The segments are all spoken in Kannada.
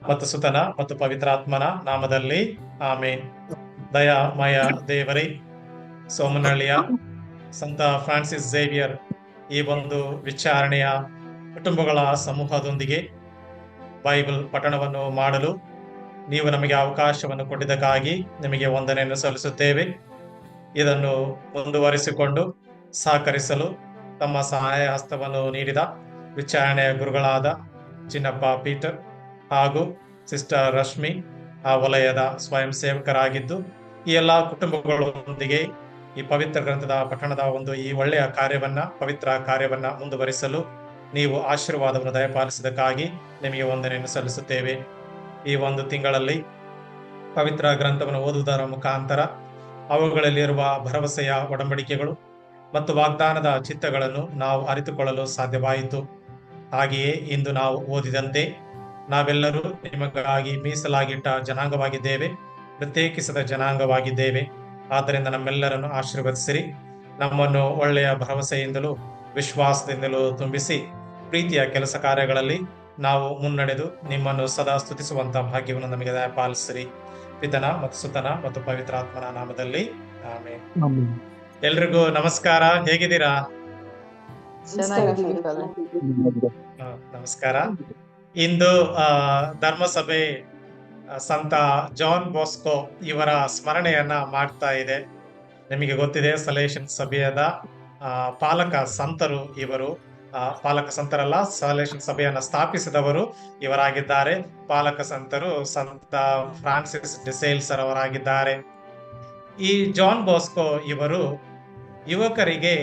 ಮತ್ತು ಸುತನ ಮತ್ತು ಪವಿತ್ರಾತ್ಮನ ನಾಮದಲ್ಲಿ ಆಮೇನ್. ದಯಾಮಯ ದೇವರೇ, ಸೋಮನಹಳ್ಳಿಯ ಸಂತ ಫ್ರಾನ್ಸಿಸ್ ಝೇವಿಯರ್ ಈ ಒಂದು ವಿಚಾರಣೆಯ ಕುಟುಂಬಗಳ ಸಮೂಹದೊಂದಿಗೆ ಬೈಬಲ್ ಪಠಣವನ್ನು ಮಾಡಲು ನೀವು ನಮಗೆ ಅವಕಾಶವನ್ನು ಕೊಟ್ಟಿದ್ದಕ್ಕಾಗಿ ನಿಮಗೆ ವಂದನೆಯನ್ನು ಸಲ್ಲಿಸುತ್ತೇವೆ. ಇದನ್ನು ಮುಂದುವರಿಸಿಕೊಂಡು ಸಹಕರಿಸಲು ತಮ್ಮ ಸಹಾಯ ಹಸ್ತವನ್ನು ನೀಡಿದ ವಿಚಾರಣೆಯ ಗುರುಗಳಾದ ಚಿನ್ನಪ್ಪ ಪೀಟರ್ ಹಾಗೂ ಸಿಸ್ಟರ್ ರಶ್ಮಿ ಆ ವಲಯದ ಸ್ವಯಂ ಸೇವಕರಾಗಿದ್ದು, ಈ ಎಲ್ಲಾ ಕುಟುಂಬಗಳೊಂದಿಗೆ ಈ ಪವಿತ್ರ ಗ್ರಂಥದ ಪಠಣದ ಈ ಒಳ್ಳೆಯ ಕಾರ್ಯವನ್ನ, ಪವಿತ್ರ ಕಾರ್ಯವನ್ನ ಮುಂದುವರಿಸಲು ನೀವು ಆಶೀರ್ವಾದವನ್ನು ದಯಪಾಲಿಸಿದಕ್ಕಾಗಿ ನಿಮಗೆ ವಂದನೆಯನ್ನು ಸಲ್ಲಿಸುತ್ತೇವೆ. ಈ ಒಂದು ತಿಂಗಳಲ್ಲಿ ಪವಿತ್ರ ಗ್ರಂಥವನ್ನು ಓದುವುದರ ಮುಖಾಂತರ ಅವುಗಳಲ್ಲಿರುವ ಭರವಸೆಯ ಒಡಂಬಡಿಕೆಗಳು ಮತ್ತು ವಾಗ್ದಾನದ ಚಿತ್ತಗಳನ್ನು ನಾವು ಅರಿತುಕೊಳ್ಳಲು ಸಾಧ್ಯವಾಯಿತು. ಹಾಗೆಯೇ ಇಂದು ನಾವು ಓದಿದಂತೆ ನಾವೆಲ್ಲರೂ ನಿಮಗಾಗಿ ಮೀಸಲಾಗಿಟ್ಟ ಜನಾಂಗವಾಗಿದ್ದೇವೆ, ಪ್ರತ್ಯೇಕಿಸಿದ ಜನಾಂಗವಾಗಿದ್ದೇವೆ. ಆದ್ದರಿಂದ ನಮ್ಮೆಲ್ಲರನ್ನು ಆಶೀರ್ವದಿಸಿರಿ, ನಮ್ಮನ್ನು ಒಳ್ಳೆಯ ಭರವಸೆಯಿಂದಲೂ ವಿಶ್ವಾಸದಿಂದಲೂ ತುಂಬಿಸಿ ಪ್ರೀತಿಯ ಕೆಲಸ ಕಾರ್ಯಗಳಲ್ಲಿ ನಾವು ಮುನ್ನಡೆದು ನಿಮ್ಮನ್ನು ಸದಾ ಸ್ತುತಿಸುವಂತಹ ಭಾಗ್ಯವನ್ನು ನಮಗೆ ದಯಪಾಲಿಸಿರಿ. ಪಿತನ ಮತ್ತು ಸುತನ ಮತ್ತು ಪವಿತ್ರಾತ್ಮನ ನಾಮದಲ್ಲಿ ಆಮೇನ್. ಎಲ್ರಿಗೂ ನಮಸ್ಕಾರ. ಹೇಗಿದ್ದೀರಾ? ನಮಸ್ಕಾರ. ಇಂದು ಧರ್ಮಸಭೆ ಸಂತ ಜಾನ್ ಬಾಸ್ಕೋ ಇವರ ಸ್ಮರಣೆಯನ್ನ ಮಾಡ್ತಾ ಇದೆ. ನಿಮಗೆ ಗೊತ್ತಿದೆ, ಸಲೇಷನ್ ಸಭೆಯದ ಪಾಲಕ ಸಂತರು ಇವರು. ಪಾಲಕ ಸಂತರಲ್ಲ, ಸಲೇಷನ್ ಸಭೆಯನ್ನ ಸ್ಥಾಪಿಸಿದವರು ಇವರಾಗಿದ್ದಾರೆ. ಪಾಲಕ ಸಂತರು ಸಂತ ಫ್ರಾನ್ಸಿಸ್ ಡಿ ಸೇಲ್ಸ್ ಅವರಾಗಿದ್ದಾರೆ. ಈ ಜಾನ್ ಬಾಸ್ಕೋ ಇವರು ಯುವಕರಿಗೆ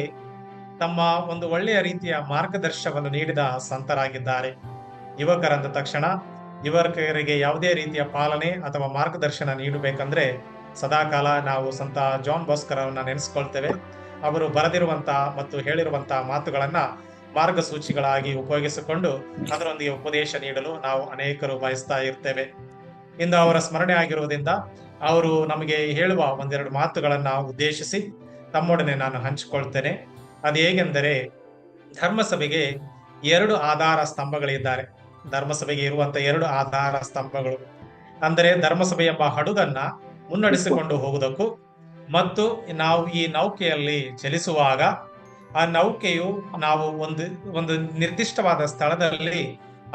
ತಮ್ಮ ಒಂದು ಒಳ್ಳೆಯ ರೀತಿಯ ಮಾರ್ಗದರ್ಶನವನ್ನು ನೀಡಿದ ಸಂತರಾಗಿದ್ದಾರೆ. ಯುವಕರಂದ ತಕ್ಷಣ ಯುವಕರಿಗೆ ಯಾವುದೇ ರೀತಿಯ ಪಾಲನೆ ಅಥವಾ ಮಾರ್ಗದರ್ಶನ ನೀಡಬೇಕಂದ್ರೆ ಸದಾಕಾಲ ನಾವು ಸಂತ ಜಾನ್ ಬಾಸ್ಕರವನ್ನ ನೆನೆಸ್ಕೊಳ್ತೇವೆ. ಅವರು ಬರೆದಿರುವಂತಹ ಮತ್ತು ಹೇಳಿರುವಂತಹ ಮಾತುಗಳನ್ನ ಮಾರ್ಗಸೂಚಿಗಳಾಗಿ ಉಪಯೋಗಿಸಿಕೊಂಡು ಅದರೊಂದಿಗೆ ಉಪದೇಶ ನೀಡಲು ನಾವು ಅನೇಕರು ಬಯಸ್ತಾ ಇರ್ತೇವೆ. ಇಂದು ಅವರ ಸ್ಮರಣೆ ಆಗಿರುವುದರಿಂದ ಅವರು ನಮಗೆ ಹೇಳುವ ಒಂದೆರಡು ಮಾತುಗಳನ್ನ ಉದ್ದೇಶಿಸಿ ತಮ್ಮೊಡನೆ ನಾನು ಹಂಚಿಕೊಳ್ತೇನೆ. ಅದು ಹೇಗೆಂದರೆ, ಧರ್ಮಸಭೆಗೆ 2 ಆಧಾರ ಸ್ತಂಭಗಳಿದ್ದಾರೆ. ಧರ್ಮಸಭೆಗೆ ಇರುವಂತ 2 ಆಧಾರ ಸ್ತಂಭಗಳು ಅಂದರೆ ಧರ್ಮಸಭೆ ಎಂಬ ಹಡಗನ್ನ ಮುನ್ನಡೆಸಿಕೊಂಡು ಹೋಗುವುದಕ್ಕೂ ಮತ್ತು ನಾವು ಈ ನೌಕೆಯಲ್ಲಿ ಚಲಿಸುವಾಗ ಆ ನೌಕೆಯು ನಾವು ಒಂದು ನಿರ್ದಿಷ್ಟವಾದ ಸ್ಥಳದಲ್ಲಿ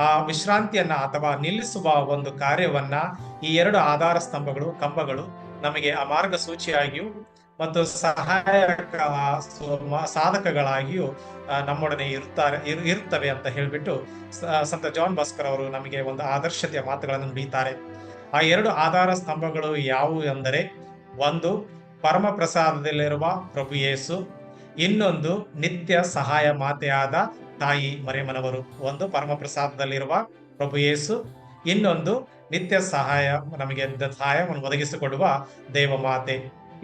ಆ ವಿಶ್ರಾಂತಿಯನ್ನ ಅಥವಾ ನಿಲ್ಲಿಸುವ ಒಂದು ಕಾರ್ಯವನ್ನ ಈ 2 ಆಧಾರ ಸ್ತಂಭಗಳು, ಕಂಬಗಳು ನಮಗೆ ಆ ಮಾರ್ಗಸೂಚಿಯಾಗಿಯೂ ಮತ್ತು ಸಹಾಯಕ ಸಾಧಕಗಳಾಗಿಯೂ ನಮ್ಮೊಡನೆ ಇರುತ್ತವೆ ಅಂತ ಹೇಳ್ಬಿಟ್ಟು ಸಂತ ಜಾನ್ ಬಾಸ್ಕರ್ ಅವರು ನಮಗೆ ಒಂದು ಆದರ್ಶತೆಯ ಮಾತುಗಳನ್ನು ನುಡಿತಾರೆ. ಆ 2 ಆಧಾರ ಸ್ತಂಭಗಳು ಯಾವುವು ಎಂದರೆ, ಒಂದು ಪರಮ ಪ್ರಸಾದದಲ್ಲಿರುವ ಪ್ರಭು ಯೇಸು, ಇನ್ನೊಂದು ನಿತ್ಯ ಸಹಾಯ ಮಾತೆಯಾದ ತಾಯಿ ಮರಿಯಮ್ಮನವರು. ಒಂದು ಪರಮ ಪ್ರಸಾದದಲ್ಲಿರುವ ಪ್ರಭು ಯೇಸು, ಇನ್ನೊಂದು ನಿತ್ಯ ನಮಗೆ ಸಹಾಯವನ್ನು ಒದಗಿಸಿಕೊಡುವ ದೇವಮಾತೆ.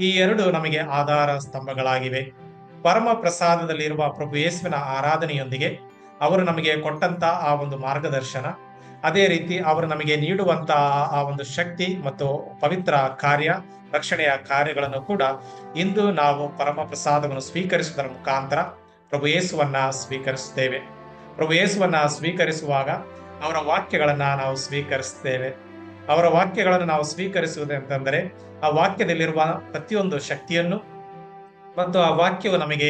ಈ 2 ನಮಗೆ ಆಧಾರ ಸ್ತಂಭಗಳಾಗಿವೆ. ಪರಮ ಪ್ರಸಾದದಲ್ಲಿರುವ ಪ್ರಭು ಯೇಸುವಿನ ಆರಾಧನೆಯೊಂದಿಗೆ ಅವರು ನಮಗೆ ಕೊಟ್ಟಂತ ಆ ಒಂದು ಮಾರ್ಗದರ್ಶನ, ಅದೇ ರೀತಿ ಅವರು ನಮಗೆ ನೀಡುವಂತಹ ಆ ಒಂದು ಶಕ್ತಿ ಮತ್ತು ಪವಿತ್ರ ಕಾರ್ಯ, ರಕ್ಷಣೆಯ ಕಾರ್ಯಗಳನ್ನು ಕೂಡ ಇಂದು ನಾವು ಪರಮ ಪ್ರಸಾದವನ್ನು ಸ್ವೀಕರಿಸುವುದರ ಮುಖಾಂತರ ಪ್ರಭು ಯೇಸುವನ್ನ ಸ್ವೀಕರಿಸುತ್ತೇವೆ. ಪ್ರಭು ಯೇಸುವನ್ನ ಸ್ವೀಕರಿಸುವಾಗ ಅವರ ವಾಕ್ಯಗಳನ್ನ ನಾವು ಸ್ವೀಕರಿಸುತ್ತೇವೆ. ಅವರ ವಾಕ್ಯಗಳನ್ನು ನಾವು ಸ್ವೀಕರಿಸುವುದು ಅಂತಂದರೆ ಆ ವಾಕ್ಯದಲ್ಲಿರುವ ಪ್ರತಿಯೊಂದು ಶಕ್ತಿಯನ್ನು ಮತ್ತು ಆ ವಾಕ್ಯವು ನಮಗೆ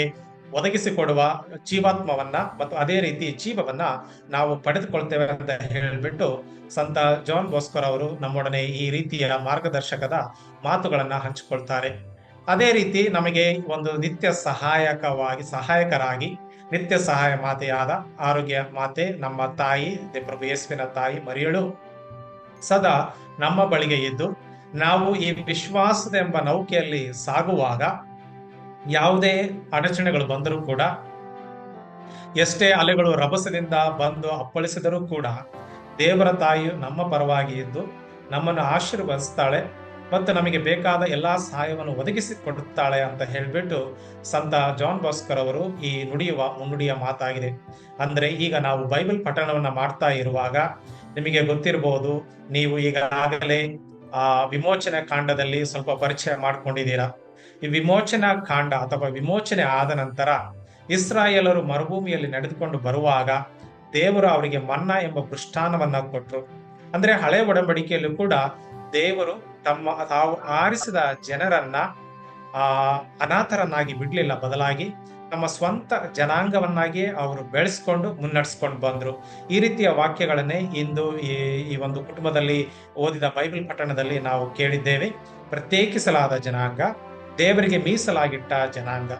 ಒದಗಿಸಿಕೊಡುವ ಜೀವಾತ್ಮವನ್ನ ಮತ್ತು ಅದೇ ರೀತಿ ಜೀವವನ್ನ ನಾವು ಪಡೆದುಕೊಳ್ತೇವೆ ಅಂತ ಹೇಳಿಬಿಟ್ಟು ಸಂತ ಜಾನ್ ಬಾಸ್ಕರ್ ಅವರು ನಮ್ಮೊಡನೆ ಈ ರೀತಿಯ ಮಾರ್ಗದರ್ಶಕದ ಮಾತುಗಳನ್ನ ಹಂಚಿಕೊಳ್ತಾರೆ. ಅದೇ ರೀತಿ ನಮಗೆ ಒಂದು ನಿತ್ಯ ಸಹಾಯಕರಾಗಿ ನಿತ್ಯ ಸಹಾಯ ಮಾತೆಯಾದ ಆರೋಗ್ಯ ಮಾತೆ, ನಮ್ಮ ತಾಯಿ ಪ್ರಭು ಯೇಸುವಿನ ತಾಯಿ ಮರಿಯಳು ಸದಾ ನಮ್ಮ ಬಳಿಗೆ ಇದ್ದು, ನಾವು ಈ ವಿಶ್ವಾಸದ ಎಂಬ ನೌಕೆಯಲ್ಲಿ ಸಾಗುವಾಗ ಯಾವುದೇ ಅಡಚಣೆಗಳು ಬಂದರೂ ಕೂಡ, ಎಷ್ಟೇ ಅಲೆಗಳು ರಭಸದಿಂದ ಬಂದು ಅಪ್ಪಳಿಸಿದರೂ ಕೂಡ ದೇವರ ತಾಯಿಯು ನಮ್ಮ ಪರವಾಗಿ ಇದ್ದು ನಮ್ಮನ್ನು ಆಶೀರ್ವದಿಸ್ತಾಳೆ ಮತ್ತು ನಮಗೆ ಬೇಕಾದ ಎಲ್ಲಾ ಸಹಾಯವನ್ನು ಒದಗಿಸಿಕೊಡುತ್ತಾಳೆ ಅಂತ ಹೇಳಿಬಿಟ್ಟು ಸಂತ ಜಾನ್ ಬಾಸ್ಕರ್ ಅವರು ಈ ಮುನ್ನುಡಿಯ ಮಾತಾಗಿದೆ. ಅಂದ್ರೆ ಈಗ ನಾವು ಬೈಬಲ್ ಪಠಣವನ್ನ ಮಾಡ್ತಾ ಇರುವಾಗ ನಿಮಗೆ ಗೊತ್ತಿರಬಹುದು, ನೀವು ಈಗಾಗಲೇ ವಿಮೋಚನೆ ಕಾಂಡದಲ್ಲಿ ಸ್ವಲ್ಪ ಪರಿಚಯ ಮಾಡ್ಕೊಂಡಿದ್ದೀರಾ. ಈ ವಿಮೋಚನಾ ಕಾಂಡ ಅಥವಾ ವಿಮೋಚನೆ ಆದ ನಂತರ ಇಸ್ರಾಯೇಲರು ಮರುಭೂಮಿಯಲ್ಲಿ ನಡೆದುಕೊಂಡು ಬರುವಾಗ ದೇವರು ಅವರಿಗೆ ಮನ್ನಾ ಎಂಬ ಮೃಷ್ಟಾನ್ನವನ್ನ ಕೊಟ್ಟರು. ಅಂದ್ರೆ ಹಳೆ ಒಡಂಬಡಿಕೆಯಲ್ಲೂ ಕೂಡ ದೇವರು ತಾವು ಆರಿಸಿದ ಜನರನ್ನ ಅನಾಥರನ್ನಾಗಿ ಬಿಡ್ಲಿಲ್ಲ, ಬದಲಾಗಿ ನಮ್ಮ ಸ್ವಂತ ಜನಾಂಗವನ್ನಾಗಿ ಅವರು ಬೆಳೆಸ್ಕೊಂಡು ಮುನ್ನಡೆಸ್ಕೊಂಡು ಬಂದ್ರು. ಈ ರೀತಿಯ ವಾಕ್ಯಗಳನ್ನೇ ಇಂದು ಈ ಒಂದು ಕುಟುಂಬದಲ್ಲಿ ಓದಿದ ಬೈಬಲ್ ಪಠಣದಲ್ಲಿ ನಾವು ಕೇಳಿದ್ದೇವೆ. ಪ್ರತ್ಯೇಕಿಸಲಾದ ಜನಾಂಗ, ದೇವರಿಗೆ ಮೀಸಲಾಗಿಟ್ಟ ಜನಾಂಗ.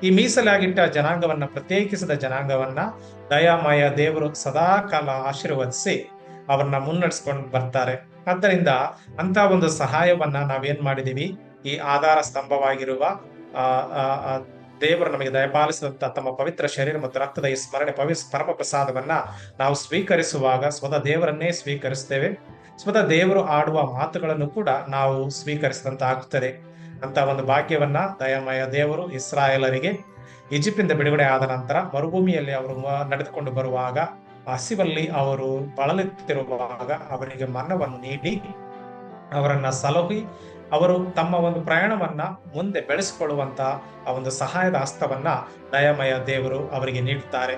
ಈ ಮೀಸಲಾಗಿಟ್ಟ ಜನಾಂಗವನ್ನ, ಪ್ರತ್ಯೇಕಿಸಿದ ಜನಾಂಗವನ್ನ ದಯಾಮಯ ದೇವರು ಸದಾಕಾಲ ಆಶೀರ್ವದಿಸಿ ಅವರನ್ನ ಮುನ್ನಡೆಸ್ಕೊಂಡು ಬರ್ತಾರೆ. ಆದ್ದರಿಂದ ಅಂತ ಒಂದು ಸಹಾಯವನ್ನ ನಾವೇನ್ ಮಾಡಿದೀವಿ, ಈ ಆಧಾರ ಸ್ತಂಭವಾಗಿರುವ ದೇವರು ನಮಗೆ ದಯಪಾಲಿಸಿದಂತ ತಮ್ಮ ಪವಿತ್ರ ಶರೀರ ಮತ್ತು ರಕ್ತದ ಈ ಸ್ಮರಣೆ ಪರಮ ಪ್ರಸಾದವನ್ನ ನಾವು ಸ್ವೀಕರಿಸುವಾಗ ಸ್ವತಃ ದೇವರನ್ನೇ ಸ್ವೀಕರಿಸ್ತೇವೆ. ಸ್ವತಃ ದೇವರು ಆಡುವ ಮಾತುಗಳನ್ನು ಕೂಡ ನಾವು ಸ್ವೀಕರಿಸಿದಂತ ಆಗ್ತದೆ. ಅಂತ ಒಂದು ಭಾಗ್ಯವನ್ನ ದಯಾಮಯ ದೇವರು ಇಸ್ರಾಯೇಲರಿಗೆ ಈಜಿಪ್ಟಿಂದ ಬಿಡುಗಡೆ ಆದ ನಂತರ ಮರುಭೂಮಿಯಲ್ಲಿ ಅವರು ನಡೆದುಕೊಂಡು ಬರುವಾಗ, ಹಸಿವಲ್ಲಿ ಅವರು ಬಳಲುತ್ತಿರುವಾಗ ಅವರಿಗೆ ಮನ್ನವನ್ನು ನೀಡಿ ಅವರನ್ನ ಸಲಹಿ ಅವರು ತಮ್ಮ ಒಂದು ಪ್ರಯಾಣವನ್ನ ಮುಂದೆ ಬೆಳೆಸಿಕೊಳ್ಳುವಂತ ಆ ಒಂದು ಸಹಾಯದ ಹಸ್ತವನ್ನ ದಯಾಮಯ ದೇವರು ಅವರಿಗೆ ನೀಡುತ್ತಾರೆ.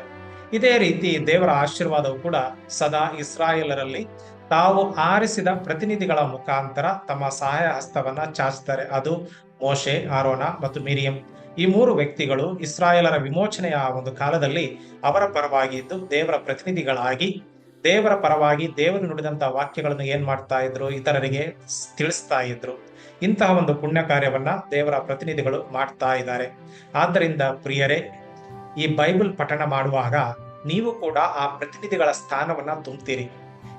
ಇದೇ ರೀತಿ ದೇವರ ಆಶೀರ್ವಾದವು ಕೂಡ ಸದಾ ಇಸ್ರಾಯೇಲರಲ್ಲಿ ತಾವು ಆರಿಸಿದ ಪ್ರತಿನಿಧಿಗಳ ಮುಖಾಂತರ ತಮ್ಮ ಸಹಾಯ ಹಸ್ತವನ್ನ ಚಾಚ್ತಾರೆ. ಅದು ಮೋಶೆ, ಆರೋನ ಮತ್ತು ಮಿರಿಯಂ. ಈ 3 ವ್ಯಕ್ತಿಗಳು ಇಸ್ರಾಯೇಲರ ವಿಮೋಚನೆಯ ಒಂದು ಕಾಲದಲ್ಲಿ ಅವರ ಪರವಾಗಿ ಇದ್ದು ದೇವರ ಪ್ರತಿನಿಧಿಗಳಾಗಿ ದೇವರ ಪರವಾಗಿ ದೇವರು ನುಡಿದಂತಹ ವಾಕ್ಯಗಳನ್ನು ಏನ್ ಮಾಡ್ತಾ ಇದ್ರು, ಇತರರಿಗೆ ತಿಳಿಸ್ತಾ ಇದ್ರು. ಇಂತಹ ಒಂದು ಪುಣ್ಯ ಕಾರ್ಯವನ್ನ ದೇವರ ಪ್ರತಿನಿಧಿಗಳು ಮಾಡ್ತಾ ಇದ್ದಾರೆ. ಆದ್ದರಿಂದ ಪ್ರಿಯರೇ, ಈ ಬೈಬಲ್ ಪಠಣ ಮಾಡುವಾಗ ನೀವು ಕೂಡ ಆ ಪ್ರತಿನಿಧಿಗಳ ಸ್ಥಾನವನ್ನ ತುಂಬುತ್ತೀರಿ.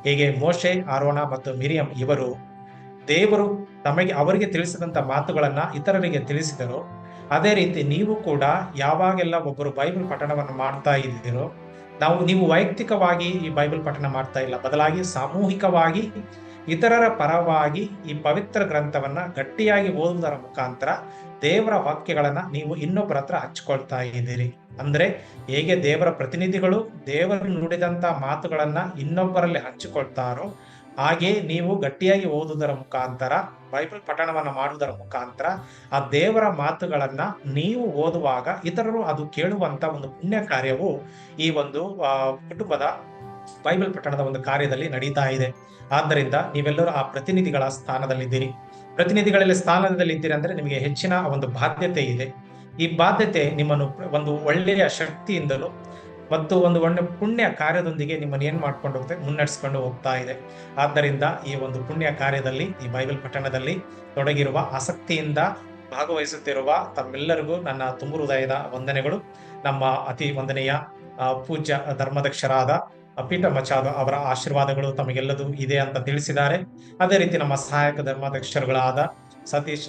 ಹೇಗೆ ಮೋಶೆ, ಆರೋನ ಮತ್ತು ಮಿರಿಯಂ ಇವರು ದೇವರು ಅವರಿಗೆ ತಿಳಿಸಿದಂತ ಮಾತುಗಳನ್ನ ಇತರರಿಗೆ ತಿಳಿಸಿದರು, ಅದೇ ರೀತಿ ನೀವು ಕೂಡ ಯಾವಾಗೆಲ್ಲ ಒಬ್ಬರು ಬೈಬಲ್ ಪಠಣವನ್ನು ಮಾಡ್ತಾ ಇದ್ದೀರೋ, ನೀವು ವೈಯಕ್ತಿಕವಾಗಿ ಈ ಬೈಬಲ್ ಪಠಣ ಮಾಡ್ತಾ ಇಲ್ಲ, ಬದಲಾಗಿ ಸಾಮೂಹಿಕವಾಗಿ ಇತರರ ಪರವಾಗಿ ಈ ಪವಿತ್ರ ಗ್ರಂಥವನ್ನ ಗಟ್ಟಿಯಾಗಿ ಓದುವುದರ ಮುಖಾಂತರ ದೇವರ ವಾಕ್ಯಗಳನ್ನ ನೀವು ಇನ್ನೊಬ್ಬರ ಹತ್ರ ಹಂಚ್ಕೊಳ್ತಾ ಇದ್ದೀರಿ. ಅಂದ್ರೆ ಹೇಗೆ ದೇವರ ಪ್ರತಿನಿಧಿಗಳು ದೇವರು ನುಡಿದಂತ ಮಾತುಗಳನ್ನ ಇನ್ನೊಬ್ಬರಲ್ಲಿ ಹಂಚಿಕೊಳ್ತಾರೋ, ಹಾಗೆ ನೀವು ಗಟ್ಟಿಯಾಗಿ ಓದುವುದರ ಮುಖಾಂತರ, ಬೈಬಲ್ ಪಠಣವನ್ನ ಮಾಡುವುದರ ಮುಖಾಂತರ ಆ ದೇವರ ಮಾತುಗಳನ್ನ ನೀವು ಓದುವಾಗ ಇತರರು ಅದು ಕೇಳುವಂತ ಒಂದು ಪುಣ್ಯ ಕಾರ್ಯವು ಈ ಒಂದು ಕುಟುಂಬದ ಬೈಬಲ್ ಪಠಣದ ಒಂದು ಕಾರ್ಯದಲ್ಲಿ ನಡೀತಾ ಇದೆ. ಆದ್ದರಿಂದ ನೀವೆಲ್ಲರೂ ಆ ಪ್ರತಿನಿಧಿಗಳ ಸ್ಥಾನದಲ್ಲಿದ್ದೀರಿ. ಪ್ರತಿನಿಧಿಗಳಲ್ಲಿ ಸ್ಥಾನದಲ್ಲಿದ್ದೀರಿ ಅಂದ್ರೆ ನಿಮಗೆ ಹೆಚ್ಚಿನ ಒಂದು ಬಾಧ್ಯತೆ ಇದೆ. ಈ ಬಾಧ್ಯತೆ ನಿಮ್ಮನ್ನು ಒಂದು ಒಳ್ಳೆಯ ಶಕ್ತಿಯಿಂದಲೂ ಮತ್ತು ಒಂದು ಒಳ್ಳೆ ಪುಣ್ಯ ಕಾರ್ಯದೊಂದಿಗೆ ನಿಮ್ಮನ್ನು ಏನ್ ಮಾಡ್ಕೊಂಡು ಹೋಗ್ತದೆ, ಮುನ್ನಡೆಸ್ಕೊಂಡು ಹೋಗ್ತಾ ಇದೆ. ಆದ್ದರಿಂದ ಈ ಒಂದು ಪುಣ್ಯ ಕಾರ್ಯದಲ್ಲಿ, ಈ ಬೈಬಲ್ ಪಠಣದಲ್ಲಿ ತೊಡಗಿರುವ, ಆಸಕ್ತಿಯಿಂದ ಭಾಗವಹಿಸುತ್ತಿರುವ ತಮ್ಮೆಲ್ಲರಿಗೂ ನನ್ನ ತುಂಬು ಹೃದಯದ ವಂದನೆಗಳು. ನಮ್ಮ ಅತಿ ವಂದನೆಯ ಪೂಜ್ಯ ಧರ್ಮದಕ್ಷರಾದ ಪೀಠ ಮಚಾದ ಅವರ ಆಶೀರ್ವಾದಗಳು ತಮಗೆಲ್ಲದೂ ಇದೆ ಅಂತ ತಿಳಿಸಿದ್ದಾರೆ. ಅದೇ ರೀತಿ ನಮ್ಮ ಸಹಾಯಕ ಧರ್ಮಾಧ್ಯಕ್ಷರುಗಳಾದ ಸತೀಶ್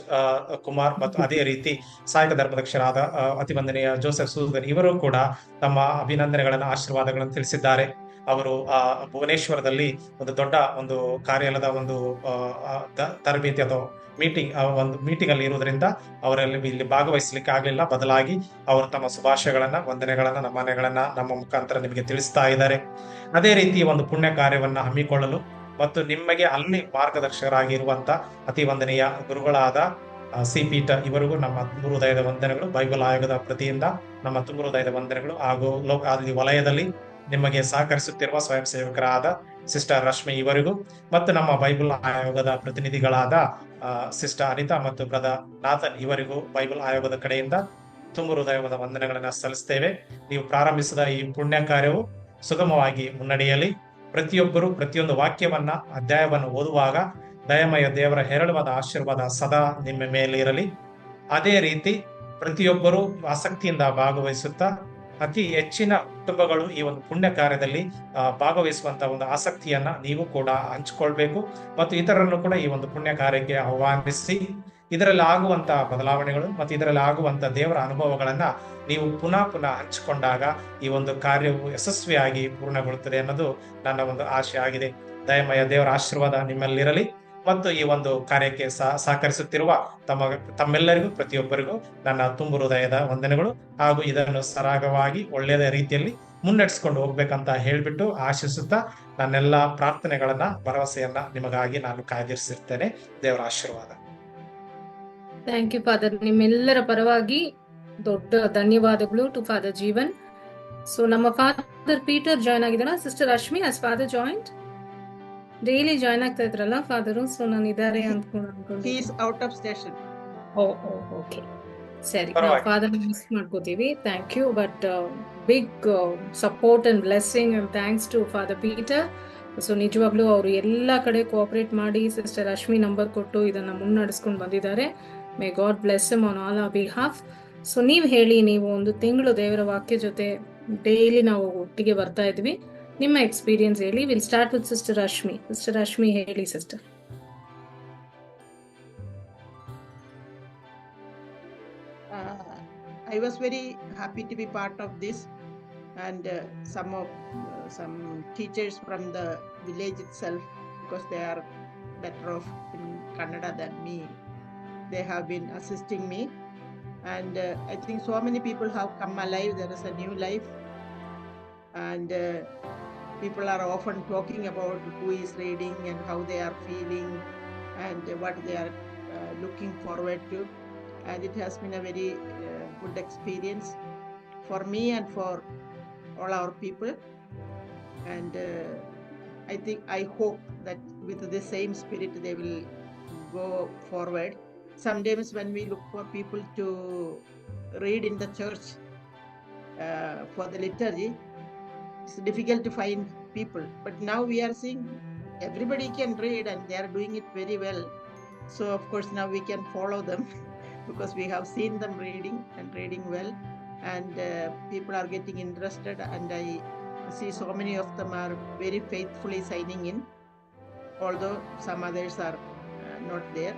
ಕುಮಾರ್ ಮತ್ತು ಅದೇ ರೀತಿ ಸಹಾಯಕ ಧರ್ಮಾಧ್ಯಕ್ಷರಾದ ಅತಿವಂದನೆಯ ಜೋಸೆಫ್ ಸೂದರ್ ಇವರು ಕೂಡ ತಮ್ಮ ಅಭಿನಂದನೆಗಳನ್ನ, ಆಶೀರ್ವಾದಗಳನ್ನು ತಿಳಿಸಿದ್ದಾರೆ. ಅವರು ಭುವನೇಶ್ವರದಲ್ಲಿ ಒಂದು ದೊಡ್ಡ ಒಂದು ಕಾರ್ಯಾಲಯದ ಒಂದು ತರಬೇತಿ ಅಥವಾ ಮೀಟಿಂಗ್ ಅಲ್ಲಿ ಇರುವುದರಿಂದ ಅವರಲ್ಲಿ ಇಲ್ಲಿ ಭಾಗವಹಿಸಲಿಕ್ಕೆ ಆಗ್ಲಿಲ್ಲ. ಬದಲಾಗಿ ಅವರು ತಮ್ಮ ಶುಭಾಶಯಗಳನ್ನ, ವಂದನೆಗಳನ್ನ, ನಮ್ಮ ಮುಖಾಂತರ ನಿಮಗೆ ತಿಳಿಸ್ತಾ ಇದ್ದಾರೆ. ಅದೇ ರೀತಿ ಒಂದು ಪುಣ್ಯ ಕಾರ್ಯವನ್ನ ಹಮ್ಮಿಕೊಳ್ಳಲು ಮತ್ತು ನಿಮಗೆ ಅಲ್ಲಿ ಮಾರ್ಗದರ್ಶಕರಾಗಿರುವಂತ ಅತಿ ವಂದನೆಯ ಗುರುಗಳಾದ ಸಿ ಪೀಠ ಇವರಿಗೂ ನಮ್ಮ ತುಂಬು ಹೃದಯದ ವಂದನೆಗಳು. ಬೈಬಲ್ ಆಯೋಗದ ಪ್ರತಿಯಿಂದ ನಮ್ಮ ತುಂಬು ಹೃದಯದ ವಂದನೆಗಳು. ಹಾಗೂ ಅಲ್ಲಿ ವಲಯದಲ್ಲಿ ನಿಮಗೆ ಸಹಕರಿಸುತ್ತಿರುವ ಸ್ವಯಂ ಸೇವಕರಾದ ಸಿಸ್ಟರ್ ರಶ್ಮಿ ಇವರಿಗೂ ಮತ್ತು ನಮ್ಮ ಬೈಬಲ್ ಆಯೋಗದ ಪ್ರತಿನಿಧಿಗಳಾದ ಸಿಸ್ಟರ್ ಅನಿತಾ ಮತ್ತು ಬ್ರದರ್ ನಾಥನ್ ಇವರಿಗೂ ಬೈಬಲ್ ಆಯೋಗದ ಕಡೆಯಿಂದ ತುಂಬು ಹೃದಯದ ವಂದನೆಗಳನ್ನ ಸಲ್ಲಿಸ್ತೇವೆ. ನೀವು ಪ್ರಾರಂಭಿಸಿದ ಈ ಪುಣ್ಯ ಕಾರ್ಯವು ಸುಗಮವಾಗಿ ಮುನ್ನಡೆಯಲಿ. ಪ್ರತಿಯೊಬ್ಬರು ಪ್ರತಿಯೊಂದು ವಾಕ್ಯವನ್ನ, ಅಧ್ಯಾಯವನ್ನು ಓದುವಾಗ ದಯಮಯ ದೇವರ ಹೇರಳವಾದ ಆಶೀರ್ವಾದ ಸದಾ ನಿಮ್ಮ ಮೇಲೆ ಇರಲಿ. ಅದೇ ರೀತಿ ಪ್ರತಿಯೊಬ್ಬರು ಆಸಕ್ತಿಯಿಂದ ಭಾಗವಹಿಸುತ್ತಾ ಅತಿ ಹೆಚ್ಚಿನ ಕುಟುಂಬಗಳು ಈ ಒಂದು ಪುಣ್ಯ ಕಾರ್ಯದಲ್ಲಿ ಭಾಗವಹಿಸುವಂತಹ ಒಂದು ಆಸಕ್ತಿಯನ್ನ ನೀವು ಕೂಡ ಹಂಚಿಕೊಳ್ಬೇಕು ಮತ್ತು ಇತರರನ್ನು ಕೂಡ ಈ ಒಂದು ಪುಣ್ಯ ಕಾರ್ಯಕ್ಕೆ ಆಹ್ವಾನಿಸಿ ಇದರಲ್ಲಿ ಆಗುವಂತಹ ಬದಲಾವಣೆಗಳು ಮತ್ತು ಇದರಲ್ಲಿ ಆಗುವಂತಹ ದೇವರ ಅನುಭವಗಳನ್ನ ನೀವು ಪುನಃ ಹಂಚಿಕೊಂಡಾಗ ಈ ಒಂದು ಕಾರ್ಯವು ಯಶಸ್ವಿಯಾಗಿ ಪೂರ್ಣಗೊಳ್ಳುತ್ತದೆ ಅನ್ನೋದು ನನ್ನ ಒಂದು ಆಶೆ ಆಗಿದೆ. ದಯಮಯ ದೇವರ ಆಶೀರ್ವಾದ ನಿಮ್ಮಲ್ಲಿರಲಿ ಮತ್ತು ಈ ಒಂದು ಕಾರ್ಯಕ್ಕೆ ಸಹಕರಿಸುತ್ತಿರುವ ತಮ್ಮೆಲ್ಲರಿಗೂ ಪ್ರತಿಯೊಬ್ಬರಿಗೂ ನನ್ನ ತುಂಬು ಹೃದಯದ ವಂದನೆಗಳು. ಹಾಗೂ ಇದನ್ನು ಸರಾಗವಾಗಿ ಒಳ್ಳೆಯ ರೀತಿಯಲ್ಲಿ ಮುನ್ನಡೆಸ್ಕೊಂಡು ಹೋಗ್ಬೇಕಂತ ಹೇಳ್ಬಿಟ್ಟು ಆಶಿಸುತ್ತಾ ನನ್ನೆಲ್ಲ ಪ್ರಾರ್ಥನೆಗಳನ್ನ, ಭರವಸೆಯನ್ನ ನಿಮಗಾಗಿ ನಾನು ಕಾಯ್ದಿರಿಸಿರ್ತೇನೆ. ದೇವರ ಆಶೀರ್ವಾದ. Thank you father. ನಿಮ್ಮೆಲ್ಲರ ಪರವಾಗಿ ದೊಡ್ಡ ಧನ್ಯವಾದಗಳು ಟು ಫಾದರ್ ಜೀವನ್. ಸೊ ನಮ್ಮ ಫಾದರ್ ಪೀಟರ್ ಜಾಯ್ನ್ ಆಗಿದ್ದಾರ. Sister Rashmi, has father joined? Daily join ಆಗ್ತಾ ಇದ್ರಲ್ಲ ಫಾದರು, ಸೊ ನಾನು ಇದ್ದಾರೆ He ಅನ್ಕೊಂಡಿದ್ದೆ. is out of station. Okay ಸರಿ, ನಾವು ಪರವಾಗಿಲ್ಲ. ಫಾದರ್ ಮಿಸ್ ಮಾಡ್ಕೋತೀವಿ. Thank you, but big support and blessing and thanks to father Peter. So ನಿಜವಾಗ್ಲೂ ಅವರು ಎಲ್ಲ ಕಡೆ ಕೋಆಪರೇಟ್ ಮಾಡಿ ಸಿಸ್ಟರ್ ರಶ್ಮಿ ನಂಬರ್ ಕೊಟ್ಟು ಇದನ್ನ ಮುನ್ನಡೆಸ್ಕೊಂಡು ಬಂದಿದ್ದಾರೆ. May god bless him on all our behalf. So ನೀವು ಹೇಳಿ, ನೀವು ಒಂದು ತಿಂಗಳು ದೇವರ ವಾಕ್ಯ ಜೊತೆ ಡೈಲಿ ನಾವು ಒಟ್ಟಿಗೆ ಬರ್ತಾ ಇದ್ವಿ, ನಿಮ್ಮ ಎಕ್ಸ್ಪೀರಿಯನ್ಸ್ ಹೇಳಿ. Will start with sister Rashmi. Sister Rashmi ಹೇಳಿ sister. I was very happy to be part of this, and some teachers from the village itself, because they are better off in Kannada than me, they have been assisting me, and I think so many people have come alive. There is a new life, and people are often talking about who is reading and how they are feeling and what they are looking forward to, and it has been a very good experience for me and for all our people, and I hope that with the same spirit they will go forward. Sometimes when we look for people to read in the church for the liturgy, it's difficult to find people, but now we are seeing everybody can read and they are doing it very well. So of course now we can follow them because we have seen them reading well, and people are getting interested, and I see so many of them are very faithfully signing in, although some others are not there,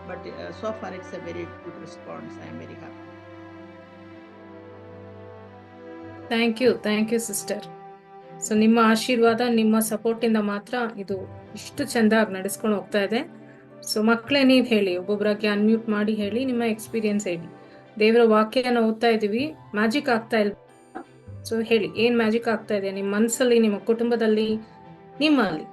but so far it's a very good response. I am very happy. Thank you sister. So ನಿಮ್ಮ ಆಶೀರ್ವಾದ, ನಿಮ್ಮ ಸಪೋರ್ಟ್ ಇಂದ ಮಾತ್ರ ಇದು ಇಷ್ಟು ಚೆಂದಾಗಿ ನಡೆಸ್ಕೊಂಡು ಹೋಗ್ತಾ ಇದೆ. ಸೊ ಮಕ್ಕಳೇ, ನೀವು ಹೇಳಿ, ಒಬ್ಬೊಬ್ಬರಾಗಿ ಅನ್ಮ್ಯೂಟ್ ಮಾಡಿ ಹೇಳಿ, ನಿಮ್ಮ ಎಕ್ಸ್ಪೀರಿಯನ್ಸ್ ಹೇಳಿ. ದೇವರ ವಾಕ್ಯನ ಓದ್ತಾ ಇದೀವಿ, ಮ್ಯಾಜಿಕ್ ಆಗ್ತಾ ಇಲ್ಲ. ಸೊ ಹೇಳಿ, ಏನ್ ಮ್ಯಾಜಿಕ್ ಆಗ್ತಾ ಇದೆ ನಿಮ್ಮ ಮನಸ್ಸಲ್ಲಿ, ನಿಮ್ಮ ಕುಟುಂಬದಲ್ಲಿ, ನಿಮ್ಮಲ್ಲಿ?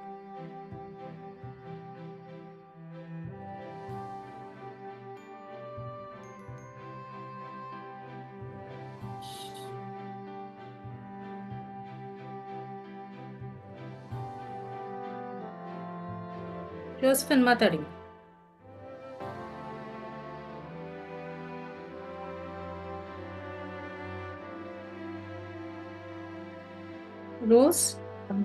ಜೋಸಫನ್ ಮಾತಾಡಿ. Rose.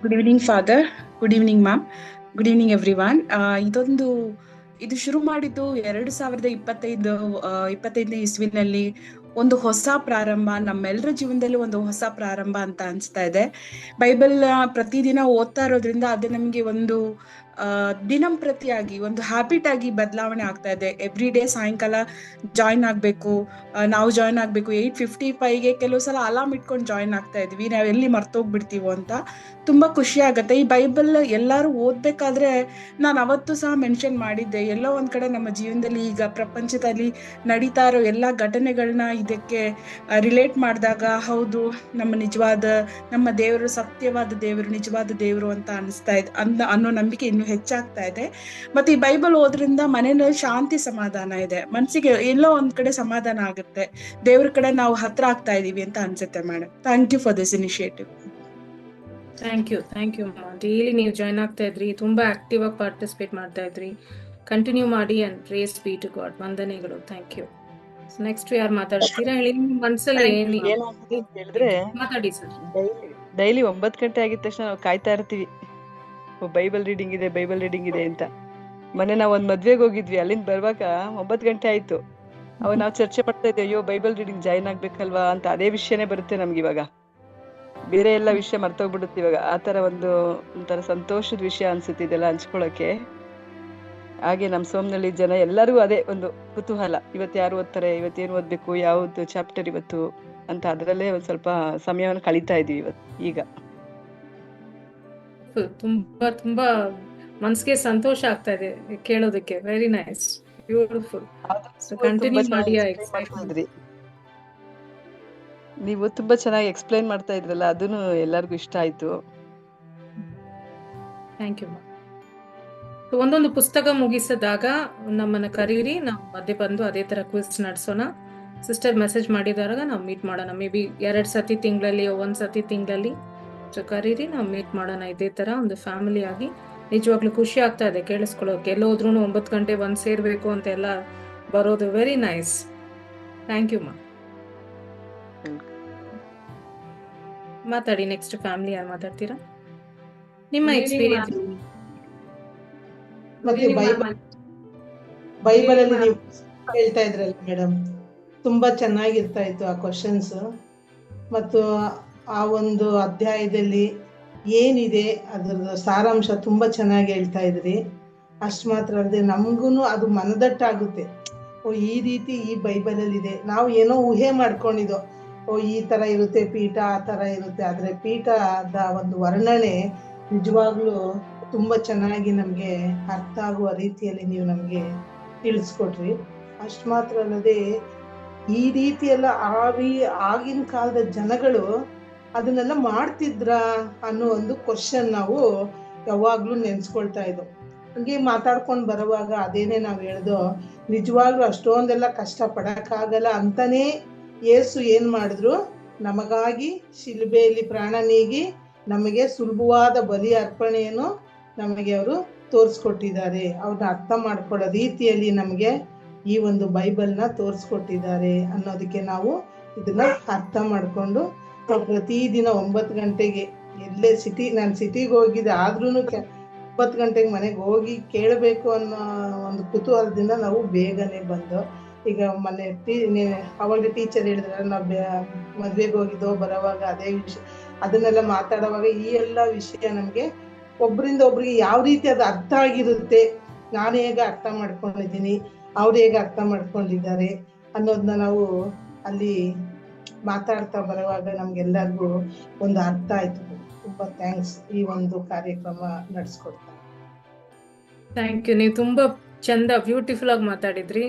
Good evening, Father. Good evening, ma'am. Good evening, everyone. ಇದು ಶುರು ಮಾಡಿದ್ದು 2025ನೇ ಇಸ್ವಿನಲ್ಲಿ ಒಂದು ಹೊಸ ಪ್ರಾರಂಭ, ನಮ್ಮೆಲ್ಲರ ಜೀವನದಲ್ಲಿ ಒಂದು ಹೊಸ ಪ್ರಾರಂಭ ಅಂತ ಅನ್ಸ್ತಾ ಇದೆ. ಬೈಬಲ್ ಪ್ರತಿದಿನ ಓದ್ತಾ ಇರೋದ್ರಿಂದ ಅದು ನಮ್ಗೆ ಒಂದು ದಿನಂಪ್ರತಿಯಾಗಿ ಒಂದು ಹ್ಯಾಬಿಟ್ ಆಗಿ ಬದಲಾವಣೆ ಆಗ್ತಾ ಇದೆ. ಎವ್ರಿ ಡೇ ಸಾಯಂಕಾಲ ಜಾಯ್ನ್ ಆಗ್ಬೇಕು, ನಾವು ಜಾಯ್ನ್ ಆಗ್ಬೇಕು. 8:55ಗೆ ಕೆಲವು ಸಲ ಅಲಾರ್ಮ್ ಇಟ್ಕೊಂಡು ಜಾಯ್ನ್ ಆಗ್ತಾ ಇದ್ವಿ, ನಾವ್ ಎಲ್ಲಿ ಮರ್ತೋಗ್ಬಿಡ್ತೀವೋ ಅಂತ. ತುಂಬಾ ಖುಷಿ ಆಗತ್ತೆ. ಈ ಬೈಬಲ್ ಎಲ್ಲಾರು ಓದ್ಬೇಕಾದ್ರೆ ನಾನು ಅವತ್ತು ಸಹ ಮೆನ್ಷನ್ ಮಾಡಿದ್ದೆ, ಎಲ್ಲೋ ಒಂದ್ ಕಡೆ ನಮ್ಮ ಜೀವನದಲ್ಲಿ ಈಗ ಪ್ರಪಂಚದಲ್ಲಿ ನಡೀತಾ ಇರೋ ಎಲ್ಲಾ ಘಟನೆಗಳನ್ನ ಇದಕ್ಕೆ ರಿಲೇಟ್ ಮಾಡಿದಾಗ, ಹೌದು, ನಮ್ಮ ದೇವರು ಸತ್ಯವಾದ ದೇವರು, ನಿಜವಾದ ದೇವರು ಅಂತ ಅನಿಸ್ತಾ ಇದೆ ಅನ್ನೋ ನಂಬಿಕೆ ಇನ್ನು ಹೆಚ್ಚಾಗ್ತಾ ಇದೆ. ಮತ್ತೆ ಈ ಬೈಬಲ್ ಓದ್ರಿಂದ ಮನೆಯಲ್ಲಿ ಶಾಂತಿ ಸಮಾಧಾನ ಇದೆ, ಮನ್ಸಿಗೆ ಎಲ್ಲೋ ಒಂದ್ ಕಡೆ ಸಮಾಧಾನ ಆಗುತ್ತೆ, ದೇವ್ರ ಕಡೆ ನಾವು ಹತ್ರ ಆಗ್ತಾ ಇದೀವಿ ಅಂತ ಅನ್ಸುತ್ತೆ madam. Thank you for this initiative. Thank you daily ನೀವು ಜಾಯ್ನ್ ಆಗ್ತಾ ಇದ್ರಿ, ತುಂಬಾ ಆಕ್ಟಿವ್ ಆಗಿ ಪಾರ್ಟಿಸಿಪೇಟ್ ಮಾಡ್ತಾ ಇದ್ರಿ. ಕಂಟಿನ್ಯೂ ಮಾಡಿ and praise be to God. ವಂದನೆಗಳು. Thank you. ನೆಕ್ಸ್ಟ್ ಯಾರು ಮಾತಾಡ್ತೀರಾ ಹೇಳಿ, ನಿಮ್ಮ ಮನಸ್ಸಲ್ಲಿ ಹೇಳಿದ್ರೆ ಮಾತಾಡಿ ಸರ್. ಡೈಲಿ 9 ಗಂಟೆ ಆಗಿದ ತಕ್ಷಣ ನಾವು ಕಾಯ್ತಾ ಇರ್ತೀವಿ, ಬೈಬಲ್ ರೀಡಿಂಗ್ ಇದೆ ಅಂತ. ಮೊನ್ನೆ ನಾವು ಒಂದ್ ಮದ್ವೆಗೆ ಹೋಗಿದ್ವಿ, ಅಲ್ಲಿಂದ ಬರ್ವಾಗ 9 ಗಂಟೆ ಆಯ್ತು. ಅವಾಗ ನಾವು ಚರ್ಚೆ ಮಾಡ್ತಾ ಇದ್ದೇವೆ, ಅಯ್ಯೋ ಬೈಬಲ್ ರೀಡಿಂಗ್ ಜಾಯ್ನ್ ಆಗ್ಬೇಕಲ್ವಾ ಅಂತ. ಅದೇ ವಿಷಯನೇ ಬರುತ್ತೆ ನಮ್ಗೆ ಇವಾಗ, ಬೇರೆ ಎಲ್ಲ ವಿಷಯ ಮರ್ತೋಗ್ಬಿಡುತ್ತೆ ಇವಾಗ. ಆತರ ಒಂಥರ ಸಂತೋಷದ ವಿಷಯ ಅನ್ಸುತ್ತೆ ಇದೆಲ್ಲ ಹಂಚ್ಕೊಳಕ್ಕೆ. ಹಾಗೆ ನಮ್ ಸೋಮ್ನಳ್ಳಿ ಜನ ಎಲ್ಲರಿಗೂ ಅದೇ ಒಂದು ಕುತೂಹಲ, ಇವತ್ತು ಯಾರು ಓದ್ತಾರೆ, ಇವತ್ತೇನು ಓದ್ಬೇಕು, ಯಾವ್ದು ಚಾಪ್ಟರ್ ಇವತ್ತು ಅಂತ ಅದರಲ್ಲೇ ಒಂದ್ ಸ್ವಲ್ಪ ಸಮಯವನ್ನು ಕಳೀತಾ ಇದೀವಿ ಇವತ್ತು ಈಗ. ತುಂಬಾ ಮನ್ಸಿಗೆ ಸಂತೋಷ ಆಗ್ತಾ ಇದೆ ಕೇಳೋದಕ್ಕೆ. Very nice, beautiful. ಕಂಟಿನ್ಯೂ ಮಾಡಿ. ನೀವು ತುಂಬಾ ಚೆನ್ನಾಗಿ ಎಕ್ಸ್ಪ್ಲೈನ್ ಮಾಡ್ತಾ ಇದ್ರಲ್ಲ, ಅದನ್ನು ಎಲ್ಲರಿಗೂ ಇಷ್ಟ ಆಯ್ತು. Thank you. ಒಂದೊಂದು ಪುಸ್ತಕ ಮುಗಿಸಿದಾಗ ನಮ್ಮನ್ನ ಕರೀರಿ, ನಾವು ಮಧ್ಯೆ ಬಂದು ಅದೇ ತರ ಕ್ವಿಜ್ ನಡೆಸೋಣ. ಸಿಸ್ಟರ್ ಮೆಸೇಜ್ ಮಾಡಿದಾಗ ನಾವು ಮೀಟ್ ಮಾಡೋಣ. ಮೇ ಬಿ 2 ಸತಿ ತಿಂಗಳಲ್ಲಿ, 1 ಸತಿ ತಿಂಗಳಲ್ಲಿ. ಕರೀರಿ, ನಾವು ಮೀಟ್ ಮಾಡೋಣ ಇದೇ ತರ ಒಂದು ಫ್ಯಾಮಿಲಿ ಆಗಿ. ನಿಜವಾಗ್ಲೂ ಖುಷಿ ಆಗ್ತಾ ಇದೆ ಕೇಳಿಸ್ಕೊಳ್ಳೋಕೆ. ಎಲ್ಲೋದ್ರೂ 9 ಗಂಟೆ ಬಂದು ಸೇರ್ಬೇಕು ಅಂತ ಎಲ್ಲ ಬರೋದು ವೆರಿ ನೈಸ್. ಥ್ಯಾಂಕ್ ಯು ಮಾ. ಮಾತಾಡಿ, ನೆಕ್ಸ್ಟ್ ಫ್ಯಾಮಿಲಿ ಯಾರು ಮಾತಾಡ್ತೀರಾ? ನಿಮ್ಮ ಎಕ್ಸ್ಪೀರಿಯನ್ಸ್. ಮತ್ತೆ ಬೈಬಲ್ ಅಲ್ಲಿ ನೀವು ಹೇಳ್ತಾ ಇದ್ರಲ್ಲ ಮೇಡಮ್, ತುಂಬಾ ಚೆನ್ನಾಗಿರ್ತಾ ಇತ್ತು ಆ ಕ್ವಶನ್ಸ್. ಮತ್ತು ಆ ಒಂದು ಅಧ್ಯಾಯದಲ್ಲಿ ಏನಿದೆ ಅದರ ಸಾರಾಂಶ ತುಂಬಾ ಚೆನ್ನಾಗಿ ಹೇಳ್ತಾ ಇದ್ರಿ. ಅಷ್ಟು ಮಾತ್ರ ಅಲ್ಲದೆ ನಮಗೂ ಅದು ಮನದಟ್ಟಾಗುತ್ತೆ. ಓ, ಈ ರೀತಿ ಈ ಬೈಬಲಲ್ಲಿ ಇದೆ. ನಾವು ಏನೋ ಊಹೆ ಮಾಡ್ಕೊಂಡಿದ್ದೋ, ಓ ಈ ತರ ಇರುತ್ತೆ ಪೀಠ, ಆ ತರ ಇರುತ್ತೆ. ಆದ್ರೆ ಪೀಠದ ಒಂದು ವರ್ಣನೆ ನಿಜವಾಗ್ಲೂ ತುಂಬಾ ಚೆನ್ನಾಗಿ ನಮ್ಗೆ ಅರ್ಥ ಆಗುವ ರೀತಿಯಲ್ಲಿ ನೀವು ನಮ್ಗೆ ತಿಳಿಸ್ಕೊಟ್ರಿ. ಅಷ್ಟು ಮಾತ್ರ ಅಲ್ಲದೆ ಈ ರೀತಿ ಎಲ್ಲ ಆಗಿನ ಕಾಲದ ಜನಗಳು ಅದನ್ನೆಲ್ಲ ಮಾಡ್ತಿದ್ರ ಅನ್ನೋ ಒಂದು ಕ್ವಶನ್ ನಾವು ಯಾವಾಗ್ಲೂ ನೆನ್ಸ್ಕೊಳ್ತಾ ಇದ್ದೋ. ಹಂಗೆ ಮಾತಾಡ್ಕೊಂಡು ಬರುವಾಗ ಅದೇನೆ ನಾವು ಹೇಳ್ದೋ, ನಿಜವಾಗ್ಲೂ ಅಷ್ಟೊಂದೆಲ್ಲ ಕಷ್ಟ ಪಡಕ್ಕಾಗಲ್ಲ ಅಂತಾನೇ ಯೇಸು ಏನ್ ಮಾಡಿದ್ರು, ನಮಗಾಗಿ ಶಿಲುಬೆಯಲ್ಲಿ ಪ್ರಾಣ ನೀಗಿ ನಮಗೆ ಸುಲಭವಾದ ಬಲಿ ಅರ್ಪಣೆಯನ್ನು ನಮಗೆ ಅವರು ತೋರಿಸ್ಕೊಟ್ಟಿದ್ದಾರೆ. ಅವ್ರನ್ನ ಅರ್ಥ ಮಾಡ್ಕೊಳ್ಳೋ ರೀತಿಯಲ್ಲಿ ನಮಗೆ ಈ ಒಂದು ಬೈಬಲ್ನ ತೋರಿಸ್ಕೊಟ್ಟಿದ್ದಾರೆ ಅನ್ನೋದಕ್ಕೆ ನಾವು ಇದನ್ನ ಅರ್ಥ ಮಾಡ್ಕೊಂಡು ಪ್ರತಿದಿನ 9 ಗಂಟೆಗೆ ಎಲ್ಲೇ ನಾನು ಸಿಟಿಗೆ ಹೋಗಿದ್ದೆ, ಆದ್ರೂ 9 ಗಂಟೆಗೆ ಮನೆಗೆ ಹೋಗಿ ಕೇಳಬೇಕು ಅನ್ನೋ ಒಂದು ಕುತೂಹಲದಿಂದ ನಾವು ಬೇಗನೆ ಬಂದು, ಈಗ ಮೊನ್ನೆ ಅವಾಗ ಟೀಚರ್ ಹೇಳಿದ್ರೆ ನಾವು ಮದ್ವೆಗೆ ಹೋಗಿದ್ದೋ ಬರೋವಾಗ ಅದೇ ವಿಷಯ ಅದನ್ನೆಲ್ಲ ಮಾತಾಡುವಾಗ ಈ ಎಲ್ಲ ವಿಷಯ ನಮ್ಗೆ ಒಬ್ರಿಂದ ಒಬ್ರಿಗೆ ಯಾವ ರೀತಿ ಅದು ಅರ್ಥ ಆಗಿರುತ್ತೆ, ನಾನು ಹೇಗೆ ಅರ್ಥ ಮಾಡ್ಕೊಂಡಿದ್ದೀನಿ, ಅವ್ರು ಹೇಗೆ ಅರ್ಥ ಮಾಡ್ಕೊಂಡಿದ್ದಾರೆ ಅನ್ನೋದನ್ನ ನಾವು ಅಲ್ಲಿ ಮಾತಾಡ್ತಾ ಬರುವಾಗ ನಮ್ಗೆಲ್ಲರಿಗೂ ಒಂದು ಅರ್ಥ ಆಯ್ತು. ತುಂಬಾ ಥ್ಯಾಂಕ್ಸ್ ಈ ಒಂದು ಕಾರ್ಯಕ್ರಮ ನಡೆಸ್ಕೊಡ್ತಾ. Thank you. ನೀವು ತುಂಬಾ ಚಂದ ಬ್ಯೂಟಿಫುಲ್ ಆಗಿ ಮಾತಾಡಿದ್ರಿ,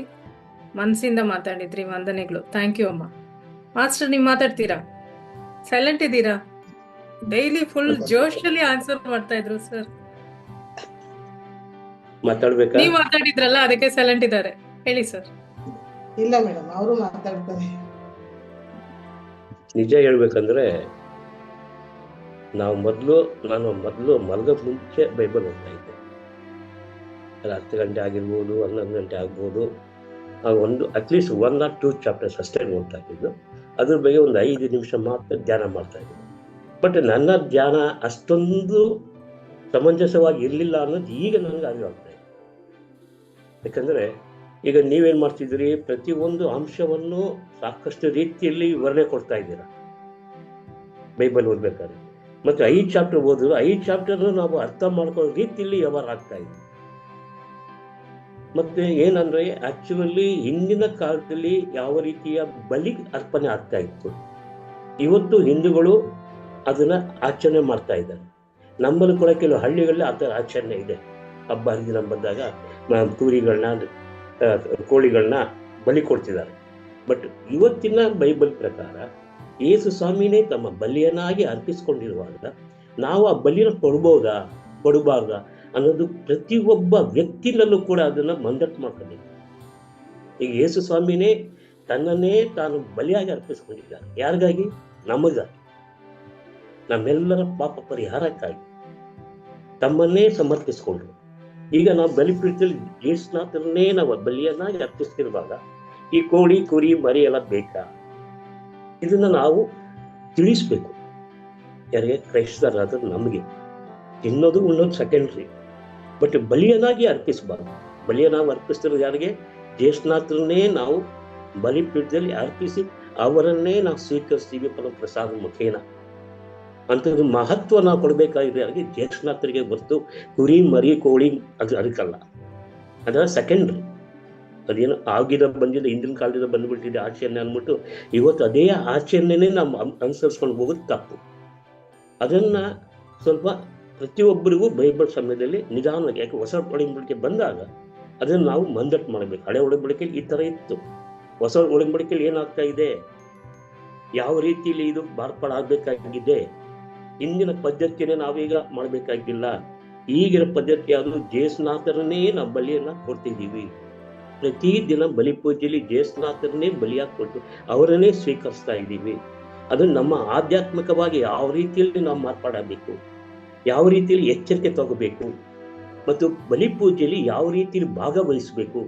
ಮನಸ್ಸಿಂದ ಮಾತಾಡಿದ್ರಿ. ವಂದನೆಗಳು. ಥ್ಯಾಂಕ್ ಯು ಅಮ್ಮ. ಮಾಸ್ಟರ್, ನೀವು ಮಾತಾಡ್ತೀರಾ? ಸೈಲೆಂಟ್ ಇದ್ದೀರಾ? ಡೈಲಿ ಫುಲ್ ಜೋಶಲ್ಲಿ ಆನ್ಸರ್ ಮಾಡ್ತಾ ಇದ್ರು ಸರ್. ಮಾತಾಡ್ಬೇಕಾ? ನೀವು ಮಾತಾಡಿದ್ರಲ್ಲ ಅದಕ್ಕೆ ಸೈಲೆಂಟ್ ಇದ್ದಾರೆ. ಹೇಳಿ ಸರ್. ಇಲ್ಲ ಮೇಡಮ್, ಅವರು ಮಾತಾಡ್ತಾರೆ. ನಿಜ ಹೇಳ್ಬೇಕಂದ್ರೆ ನಾನು ಮೊದಲು ಮಲಗೋಕ್ ಮುಂಚೆ ಬೈಬಲ್ ಓದ್ತಾ ಇದ್ದೆ. 10 ಗಂಟೆ ಆಗಿರ್ಬೋದು, 11 ಗಂಟೆ ಆಗ್ಬೋದು. ಒಂದು ಅಟ್ಲೀಸ್ಟ್ 1 or 2 ಚಾಪ್ಟರ್ಸ್ ಅಷ್ಟೇ ಓದ್ತಾ ಇದ್ದು. ಅದ್ರ ಬಗ್ಗೆ ಒಂದು 5 ನಿಮಿಷ ಮಾತ್ರ ಧ್ಯಾನ ಮಾಡ್ತಾ ಇದ್ದೆ. ಬಟ್ ನನ್ನ ಧ್ಯಾನ ಅಷ್ಟೊಂದು ಸಮಂಜಸವಾಗಿ ಇರಲಿಲ್ಲ ಅನ್ನೋದು ಈಗ ನನಗೆ ಅರಿವಾಗ್ತಾ ಇದೆ. ಯಾಕಂದರೆ ಈಗ ನೀವೇನು ಮಾಡ್ತಿದ್ದೀರಿ, ಪ್ರತಿಯೊಂದು ಅಂಶವನ್ನು ಸಾಕಷ್ಟು ರೀತಿಯಲ್ಲಿ ವಿವರಣೆ ಕೊಡ್ತಾ ಇದ್ದೀರಾ ಬೈಬಲ್ ಓದ್ಬೇಕಾದ್ರೆ. ಮತ್ತು 5 ಚಾಪ್ಟರ್ ಓದಿದ್ರು 5 ಚಾಪ್ಟರ್ನ ನಾವು ಅರ್ಥ ಮಾಡ್ಕೊಳ್ಳೋ ರೀತಿಯಲ್ಲಿ ವ್ಯವಹಾರ ಆಗ್ತಾ ಇದೆ. ಮತ್ತೆ ಏನಂದ್ರೆ ಆಕ್ಚುಲಿ ಹಿಂದಿನ ಕಾಲದಲ್ಲಿ ಯಾವ ರೀತಿಯ ಬಲಿ ಅರ್ಪಣೆ ಆಗ್ತಾ ಇತ್ತು, ಇವತ್ತು ಹಿಂದೂಗಳು ಅದನ್ನ ಆಚರಣೆ ಮಾಡ್ತಾ ಇದ್ದಾರೆ. ನಮ್ಮಲ್ಲಿ ಕೂಡ ಕೆಲವು ಹಳ್ಳಿಗಳಲ್ಲಿ ಆ ಥರ ಆಚರಣೆ ಇದೆ. ಹಬ್ಬ ಹರಿದಿನ ಬಂದಾಗ ಕುರಿಗಳನ್ನ, ಕೋಳಿಗಳನ್ನ ಬಲಿ ಕೊಡ್ತಿದ್ದಾರೆ. ಬಟ್ ಇವತ್ತಿನ ಬೈಬಲ್ ಪ್ರಕಾರ ಯೇಸು ಸ್ವಾಮಿನೇ ತಮ್ಮ ಬಲಿಯನ್ನಾಗಿ ಅರ್ಪಿಸ್ಕೊಂಡಿರುವಾಗ ನಾವು ಆ ಬಲಿನ ಕೊಡಬಾರ್ದಾ ಅನ್ನೋದು ಪ್ರತಿಯೊಬ್ಬ ವ್ಯಕ್ತಿನಲ್ಲೂ ಕೂಡ ಅದನ್ನ ಮಂದಟ್ಟು ಮಾಡ್ಕೊಂಡಿದ್ದಾರೆ. ಈಗ ಯೇಸು ಸ್ವಾಮಿನೇ ತನ್ನನ್ನೇ ತಾನು ಬಲಿಯಾಗಿ ಅರ್ಪಿಸ್ಕೊಂಡಿದ್ದಾರೆ. ಯಾರಿಗಾಗಿ? ನಮಗಾಗಿ, ನಮ್ಮೆಲ್ಲರ ಪಾಪ ಪರಿಹಾರಕ್ಕಾಗಿ ತಮ್ಮನ್ನೇ ಸಮರ್ಪಿಸ್ಕೊಂಡ್ರು. ಈಗ ನಾವು ಬಲಿಪೀಠದಲ್ಲಿ ಯೇಸುನಾಥರನ್ನೇ ನಾವು ಬಲಿಯನ್ನಾಗಿ ಅರ್ಪಿಸ್ತಿರುವಾಗ ಈ ಕೋಳಿ ಕುರಿ ಮರಿ ಎಲ್ಲ ಬೇಕಾ? ಇದನ್ನ ನಾವು ತಿಳಿಸ್ಬೇಕು. ಯಾರಿಗೆ? ಕ್ರೈಸ್ತರಾದ ನಮಗೆ. ತಿನ್ನೋದು ಉಣ್ಣೋದು ಸೆಕೆಂಡ್ರಿ, ಬಟ್ ಬಲಿಯನ್ನಾಗಿ ಅರ್ಪಿಸಬಾರ್ದು. ಬಲಿಯ ನಾವು ಅರ್ಪಿಸ್ತಿರೋದು ಯಾರಿಗೆ? ಯೇಸುನಾಥರನ್ನೇ ನಾವು ಬಲಿಪೀಠದಲ್ಲಿ ಅರ್ಪಿಸಿ ಅವರನ್ನೇ ನಾವು ಸ್ವೀಕರಿಸ್ತೀವಿ ಪ್ರಸಾದ ಮುಖೇನ. ಅಂಥದ್ದು ಮಹತ್ವ ನಾವು ಕೊಡಬೇಕಾಗಿದೆ ಯಾರಿಗೆ? ಯೇಸುನಾಥರಿಗೆ ಹೊರತು ಕುರಿ ಮರಿ ಕೋಳಿ ಅದಕ್ಕಲ್ಲ. ಅದರ ಸೆಕೆಂಡ್ರಿ. ಅದೇನು ಬಂದಿದೆ ಹಿಂದಿನ ಕಾಲದಿಂದ ಬಂದ್ಬಿಟ್ಟಿದೆ ಆಚರಣೆ ಅಂದ್ಬಿಟ್ಟು ಇವತ್ತು ಅದೇ ಆಚರಣೆನೇ ನಾವು ಅನುಸರಿಸ್ಕೊಂಡು ಹೋಗೋದು ತಪ್ಪು. ಅದನ್ನ ಸ್ವಲ್ಪ ಪ್ರತಿಯೊಬ್ಬರಿಗೂ ಬೈಬಲ್ ಸಮಯದಲ್ಲಿ ನಿಧಾನವಾಗಿ, ಯಾಕೆ ಹೊಸ ಒಡಂಬಡಿಕೆ ಬಂದಾಗ ಅದನ್ನು ನಾವು ಮಂದಟ್ಟು ಮಾಡಬೇಕು. ಹಳೆ ಒಡಂಬಡಿಕೆಯಲ್ಲಿ ಈ ಥರ ಇತ್ತು, ಹೊಸ ಒಡಂಬಡಿಕೆಯಲ್ಲಿ ಏನಾಗ್ತಾ ಇದೆ, ಯಾವ ರೀತಿಯಲ್ಲಿ ಇದು ಮಾರ್ಪಾಡಾಗಬೇಕಾಗಿದೆ. ಹಿಂದಿನ ಪದ್ಧತಿಯನ್ನೇ ನಾವೀಗ ಮಾಡಬೇಕಾಗಿಲ್ಲ. ಈಗಿನ ಪದ್ಧತಿ ಯಾವುದು? ಯೇಸುನಾಥರನ್ನೇ ನಾವು ಬಲಿಯನ್ನ ಕೊಡ್ತಿದ್ದೀವಿ. ಪ್ರತಿ ದಿನ ಬಲಿ ಪೂಜೆಯಲ್ಲಿ ಯೇಸುನಾಥರನ್ನೇ ಬಲಿಯಾಗಿ ಕೊಟ್ಟು ಅವರನ್ನೇ ಸ್ವೀಕರಿಸ್ತಾ ಇದ್ದೀವಿ. ಅದು ನಮ್ಮ ಆಧ್ಯಾತ್ಮಿಕವಾಗಿ ಯಾವ ರೀತಿಯಲ್ಲಿ ನಾವು ಮಾರ್ಪಾಡಬೇಕು, ಯಾವ ರೀತಿಯಲ್ಲಿ ಎಚ್ಚರಿಕೆ ತಗೋಬೇಕು, ಮತ್ತು ಬಲಿ ಪೂಜೆಯಲ್ಲಿ ಯಾವ ರೀತಿಯಲ್ಲಿ ಭಾಗವಹಿಸಬೇಕು.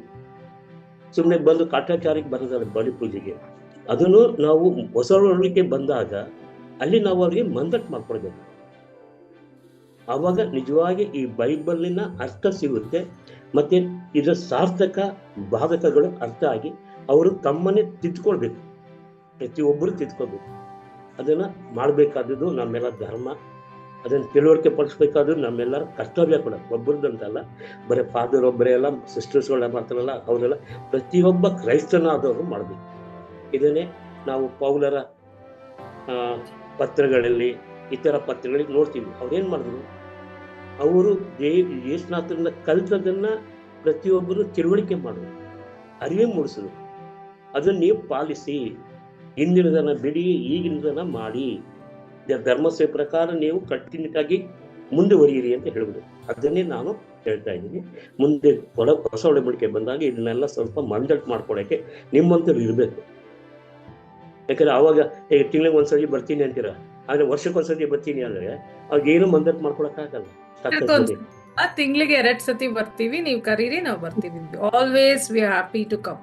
ಸುಮ್ಮನೆ ಬಂದು ಕಾಟಾಚಾರಕ್ಕೆ ಬರೋದಲ್ಲ ಬಲಿ ಪೂಜೆಗೆ. ಅದನ್ನು ನಾವು ಹೊಸ ಒಡಲಿಕ್ಕೆ ಬಂದಾಗ ಅಲ್ಲಿ ನಾವು ಅವರಿಗೆ ಮಂದಟ್ಟು ಮಾಡ್ಕೊಡ್ಬೇಕು. ಆವಾಗ ನಿಜವಾಗಿ ಈ ಬೈಬಲಿನ ಅರ್ಥ ಸಿಗುತ್ತೆ, ಮತ್ತೆ ಇದರ ಸಾರ್ಥಕ ಬಾಧಕಗಳು ಅರ್ಥ ಆಗಿ ಅವರು ತಮ್ಮನ್ನೇ ತಿದ್ಕೊಳ್ಬೇಕು. ಪ್ರತಿಯೊಬ್ಬರು ತಿದ್ಕೋಬೇಕು. ಅದನ್ನ ಮಾಡಬೇಕಾದದ್ದು ನಮ್ಮೆಲ್ಲ ಧರ್ಮ. ಅದನ್ನು ತಿಳುವಳಿಕೆ ಪಡಿಸ್ಬೇಕಾದ್ರೂ ನಮ್ಮೆಲ್ಲರ ಕರ್ತವ್ಯ ಕೂಡ. ಒಬ್ಬರದಂತಲ್ಲ, ಬರೀ ಫಾದರ್ ಒಬ್ಬರೇ ಅಲ್ಲ, ಸಿಸ್ಟರ್ಸ್ಗಳ ಮಾತ್ರಲ್ಲ, ಅವರೆಲ್ಲ ಪ್ರತಿಯೊಬ್ಬ ಕ್ರೈಸ್ತನಾದವರು ಮಾಡಬೇಕು. ಇದನ್ನೇ ನಾವು ಪೌಲರ ಪತ್ರಗಳಲ್ಲಿ, ಇತರ ಪತ್ರಗಳಲ್ಲಿ ನೋಡ್ತೀವಿ. ಅವ್ರೇನ್ ಮಾಡಿದ್ರು, ಅವರು ಯೇಸುನಾಥರನ್ನ ಕಲ್ತದನ್ನ ಪ್ರತಿಯೊಬ್ಬರು ತಿಳುವಳಿಕೆ ಮಾಡಿದ್ರು, ಅರಿವೆ ಮೂಡಿಸಿದ್ರು. ಅದನ್ನ ನೀವು ಪಾಲಿಸಿ, ಹಿಂದಿನದನ್ನ ಬಿಡಿ, ಈಗಿನದನ್ನ ಮಾಡಿ, ಧರ್ಮಸಭೆ ಪ್ರಕಾರ ನೀವು ಕಟ್ಟುನಿಟ್ಟಾಗಿ ಮುಂದುವರಿಯಿರಿ ಅಂತ ಹೇಳಿದ್ರು. ಅದನ್ನೇ ನಾನು ಹೇಳ್ತಾ ಇದ್ದೀನಿ. ಮುಂದೆ ಹೊಸ ಒಡಂಬಡಿಕೆ ಬಂದಾಗ ಇದನ್ನೆಲ್ಲ ಸ್ವಲ್ಪ ಮಂದಟ್ಟು ಮಾಡ್ಕೊಳಕ್ಕೆ ನಿಮ್ಮಂತರು ಇರಬೇಕು. ಯಾಕಂದ್ರೆ ಅವಾಗ ತಿಂಗಳಿಗೆ ಒಂದ್ಸತಿ ಬರ್ತೀನಿ ಅಂತೀರ, ಆದ್ರೆ ವರ್ಷಕ್ಕೊಂದ್ಸತಿ ಬರ್ತೀನಿ ಅಂದ್ರೆ ಅವಾಗ ಏನು ಮಂದಟ್ಟು ಮಾಡ್ಕೊಳಕ್ಕಾಗಲ್ಲ. ತಿಂಗಳಿಗೆ 2 ಸತಿ ಬರ್ತೀವಿ, ನೀವು ಕರೀರಿ, ನಾವು ಬರ್ತೀವಿ. Always we are happy to come.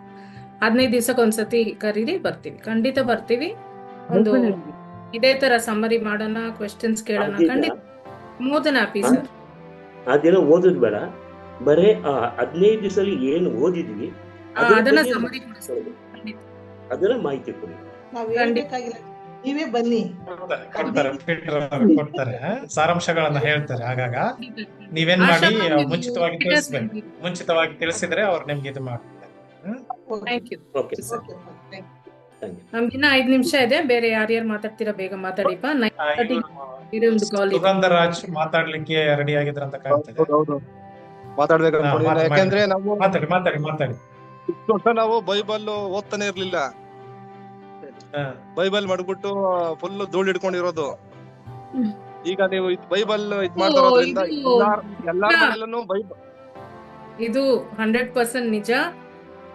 15 ದಿವಸಕ್ಕೆ ಒಂದ್ಸತಿ ಕರೀರಿ, ಬರ್ತೀವಿ, ಖಂಡಿತ ಬರ್ತೀವಿ. ಒಂದು ಇದೇ ತರ ಸಮ್ಮರಿ ಮಾಡೋಣ, ಕ್ವೆಶ್ಚನ್ಸ್ ಕೇಳೋಣ, ಖಂಡಿತ. ಮೋದನ್ ಹ್ಯಾಪಿ ಸರ್. ಆ ದಿನ ಓದೋದ್ ಬೇಡ, ಬರೇ 15 ದಿವಸದಲ್ಲಿ ಏನು ಓದಿದ್ವಿ ಅದನ್ನ ಸಮ್ಮರಿ ಅದನ್ನ ಮಾಹಿತಿ ಕೊಡಿ. ನಾವ್ ಹೇಳ್ಬೇಕಾಗಿಲ್ಲ, ನೀವೇ ಬನ್ನಿ. ಕೊಡ್ತಾರೆ ಸಾರಾಂಶಗಳನ್ನ ಹೇಳ್ತಾರೆ. ಆಗಾಗ ನೀವೇನ್ ಮಾಡಿ ಮುಂಚಿತವಾಗಿ ತಿಳಿಸ್ಬೇಕು. ಮುಂಚಿತವಾಗಿ ತಿಳಿಸಿದ್ರೆ ಅವ್ರು ನಿಮ್ಗೆ ಇದು ಮಾಡ್ತಾರೆ. Thank you. ಓಕೆ ಸರ್, ನಮ್ಗಿನ್ನ 5 ನಿಮಿಷ ಇದೆ. ಬೇರೆ ಯಾರ್ಯಾರು ಮಾತಾಡ್ತೀರಾ ಬೇಗ ಮಾತಾಡಿಪ್ಪ. 9:30 ಒಂದು ಕಾಲ್ ಇದೆ. ಸುಗಂಧರಾಜ್ ಮಾತಾಡ್ಲಿಕ್ಕೆ ರೆಡಿ ಆಗಿದ್ರಂತ ಕಾಣ್ತದೆ. ಮಾತಾಡ್ಬೇಕು ಅನ್ಕೊಂಡಿದ್ದೀನಿ. ಯಾಕಂದ್ರೆ ನಾವು ಮಾತಾಡಿ. ಇಷ್ಟು ವರ್ಷ ನಾವು ಬೈಬಲ್ ಓದ್ತಾನೆ ಇರ್ಲಿಲ್ಲ. ಬೈಬಲ್ ಮಾಡ್ಬಿಟ್ಟು ಫುಲ್ ಧೂಳ್ ಹಿಡ್ಕೊಂಡಿರೋದು. ಈಗ ನೀವು ಬೈಬಲ್ ಇದ್ ಮಾಡ್ತಾರೋದ್ರಿಂದ ಎಲ್ಲಾರ ಮನೆಯಲ್ಲೂ ಬೈಬಲ್. ಇದು 100% ನಿಜ.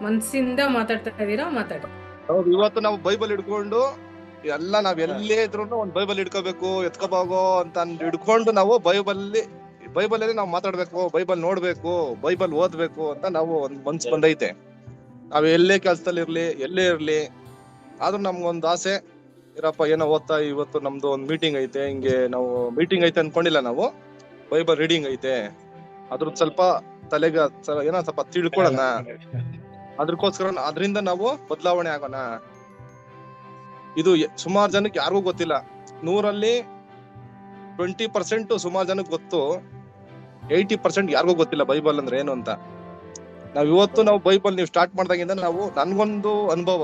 ಮನ್ಸಿಂದ ಮಾತಾಡ್ತಾ ಇದೀರಾ, ಮಾತಾಡಿ. ಹೌದು, ಇವತ್ತು ನಾವು ಬೈಬಲ್ ಹಿಡ್ಕೊಂಡು ಎಲ್ಲ ನಾವ್ ಎಲ್ಲೇ ಇದ್ರು ಒಂದ್ ಬೈಬಲ್ ಹಿಡ್ಕೋಬೇಕು, ಎತ್ಕೋಬೇಕು ಅಂತ ಹಿಡ್ಕೊಂಡು ನಾವು ಬೈಬಲ್ ಅಲ್ಲಿ ನಾವು ಮಾತಾಡ್ಬೇಕು, ಬೈಬಲ್ ನೋಡ್ಬೇಕು, ಬೈಬಲ್ ಓದ್ಬೇಕು ಅಂತ ನಾವು ಒಂದ್ ಮನ್ಸ್ ಬಂದೈತೆ. ನಾವ್ ಎಲ್ಲೇ ಕೆಲ್ಸದಲ್ಲಿ ಇರ್ಲಿ, ಎಲ್ಲೇ ಇರ್ಲಿ, ಆದ್ರೂ ನಮ್ಗೊಂದ್ ಆಸೆ ಇರಪ್ಪ, ಏನೋ ಓದ್ತಾ ಇವತ್ತು ನಮ್ದು ಒಂದ್ ಮೀಟಿಂಗ್ ಐತೆ, ಹಿಂಗೆ ನಾವು ಮೀಟಿಂಗ್ ಐತೆ ಅನ್ಕೊಂಡಿಲ್ಲ, ನಾವು ಬೈಬಲ್ ರೀಡಿಂಗ್ ಐತೆ, ಅದ್ರದ್ದು ಸ್ವಲ್ಪ ತಲೆಗೆ ಏನೋ ಸ್ವಲ್ಪ ತಿಳ್ಕೊಳ್ಳೋಣ, ಅದ್ರಕ್ಕೋಸ್ಕರ ಅದರಿಂದ ನಾವು ಬದಲಾವಣೆ ಆಗೋಣ. ಇದು ಸುಮಾರು ಜನಕ್ಕೆ ಯಾರಿಗೂ ಗೊತ್ತಿಲ್ಲ. 100ರಲ್ಲಿ 20% ಸುಮಾರು ಜನಕ್ಕೆ ಗೊತ್ತು, 80% ಯಾರಿಗೂ ಗೊತ್ತಿಲ್ಲ ಬೈಬಲ್ ಅಂದ್ರೆ ಏನು ಅಂತ. ನಾವು ಬೈಬಲ್ ನೀವು ಸ್ಟಾರ್ಟ್ ಮಾಡ್ದಾಗಿಂದ ನಾವು, ನನ್ಗೊಂದು ಅನುಭವ,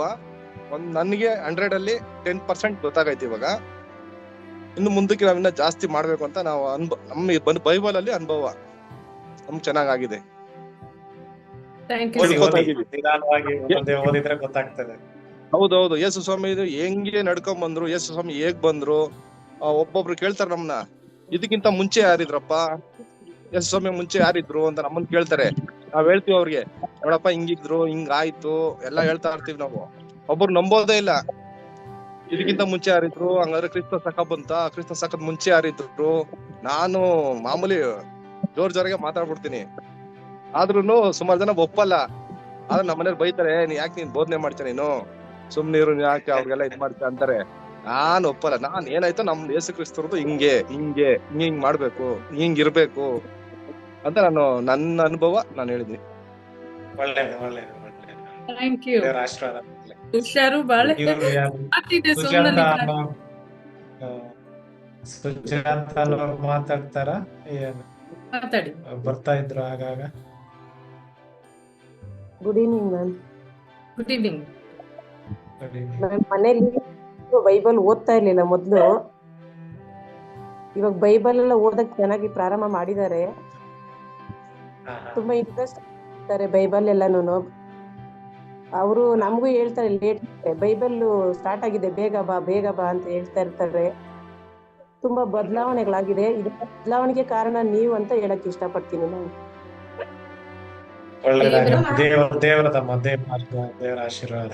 ನನಗೆ 100ರಲ್ಲಿ 10% ಗೊತ್ತಾಗೈತಿ. ಇವಾಗ ಇನ್ನು ಮುಂದಕ್ಕೆ ನಾವಿನ್ನ ಜಾಸ್ತಿ ಮಾಡ್ಬೇಕು ಅಂತ ನಾವು ನಮ್ಮ ಬೈಬಲ್ ಅಲ್ಲಿ ಅನುಭವ ನಮ್ಗೆ ಚೆನ್ನಾಗಿದೆ. ಹೌದೌದು. ಯೇಸು ಸ್ವಾಮಿ ಹೆಂಗೆ ನಡ್ಕೊಂಡ್ ಬಂದ್ರು, ಯೇಸು ಸ್ವಾಮಿ ಹೇಗ್ ಬಂದ್ರು. ಒಬ್ಬೊಬ್ರು ಕೇಳ್ತಾರೆ ನಮ್ನ, ಇದಕ್ಕಿಂತ ಮುಂಚೆ ಯಾರಿದ್ರಪ್ಪ, ಯೇಸು ಸ್ವಾಮಿ ಮುಂಚೆ ಯಾರಿದ್ರು ಅಂತ ನಮ್ಮನ್ ಕೇಳ್ತಾರೆ. ನಾವ್ ಹೇಳ್ತೀವಿ ಅವ್ರಿಗೆ, ನೋಡಪ್ಪ ಹಿಂಗಿದ್ರು, ಹಿಂಗಾಯ್ತು ಎಲ್ಲ ಹೇಳ್ತಾ ಇರ್ತೀವಿ ನಾವು. ಒಬ್ಬರು ನಂಬೋದೇ ಇಲ್ಲ. ಇದಕ್ಕಿಂತ ಮುಂಚೆ ಯಾರಿದ್ರು, ಹಂಗಾದ್ರೆ ಕ್ರಿಸ್ತ ಸಕ ಬಂತ, ಕ್ರಿಸ್ತ ಸಕದ್ ಮುಂಚೆ ಯಾರಿದ್ರು. ನಾನು ಮಾಮೂಲಿ ಜೋರ್ಗೆ ಮಾತಾಡ್ಬಿಡ್ತೀನಿ, ಆದ್ರೂನು ಸುಮಾರು ಜನ ಒಪ್ಪಲ್ಲ. ಆದ್ರೆ ನಮ್ಮನೇಲಿ ಬೈತಾರೆ, ನೀನ್ ಬೋಧನೆ ಮಾಡ್ತೀನಿ, ನೀನು ಸುಮ್ನಿರು, ಯಾಕೆ ಅವ್ರಿಗೆಲ್ಲ ಇದ್ ಮಾಡ್ತೀಯ ಅಂತಾರೆ. ನಾನ್ ಒಪ್ಪಲ್ಲ. ನಾನ್ ಏನಾಯ್ತು, ನಮ್ ಯೇಸು ಕ್ರಿಸ್ತರದು ಹಿಂಗ್ ಮಾಡ್ಬೇಕು, ಹಿಂಗ್ ಇರ್ಬೇಕು ಅಂತ ನಾನು ನನ್ನ ಅನುಭವ ನಾನು ಹೇಳಿದ್ನಿ. ಹುಷಾರು ಬಾಳೆ. ಮಾತಾಡ್ತಾರ, ಮಾತಾಡಿ. ಬರ್ತಾ ಇದ್ರು ಆಗಾಗ. Good evening ma'am. Good evening. ಮನೇಲಿ ಬೈಬಲ್ ಓದ್ತಾ ಇರ್ಲಿಲ್ಲ ಮೊದ್ಲು. ಇವಾಗ ಬೈಬಲ್ ಎಲ್ಲ ಓದಕ್ ಚೆನ್ನಾಗಿ ಪ್ರಾರಂಭ ಮಾಡಿದ್ದಾರೆ. ತುಂಬಾ ಇಂಟ್ರೆಸ್ಟ್ ಇರ್ತಾರೆ ಬೈಬಲ್ ಎಲ್ಲಾನು. ಅವರು ನಮಗೂ ಹೇಳ್ತಾರೆ, ಲೇಟ್ ಬೈಬಲ್ ಸ್ಟಾರ್ಟ್ ಆಗಿದೆ, ಬೇಗ ಬಾ ಅಂತ ಹೇಳ್ತಾ ಇರ್ತಾರೆ. ತುಂಬಾ ಬದಲಾವಣೆಗಳಾಗಿದೆ. ಇದು ಬದಲಾವಣೆಗೆ ಕಾರಣ ನೀವು ಅಂತ ಹೇಳಕ್ ಇಷ್ಟಪಡ್ತೀನಿ ನಾನು. ದೇವರ ಆಶೀರ್ವಾದ.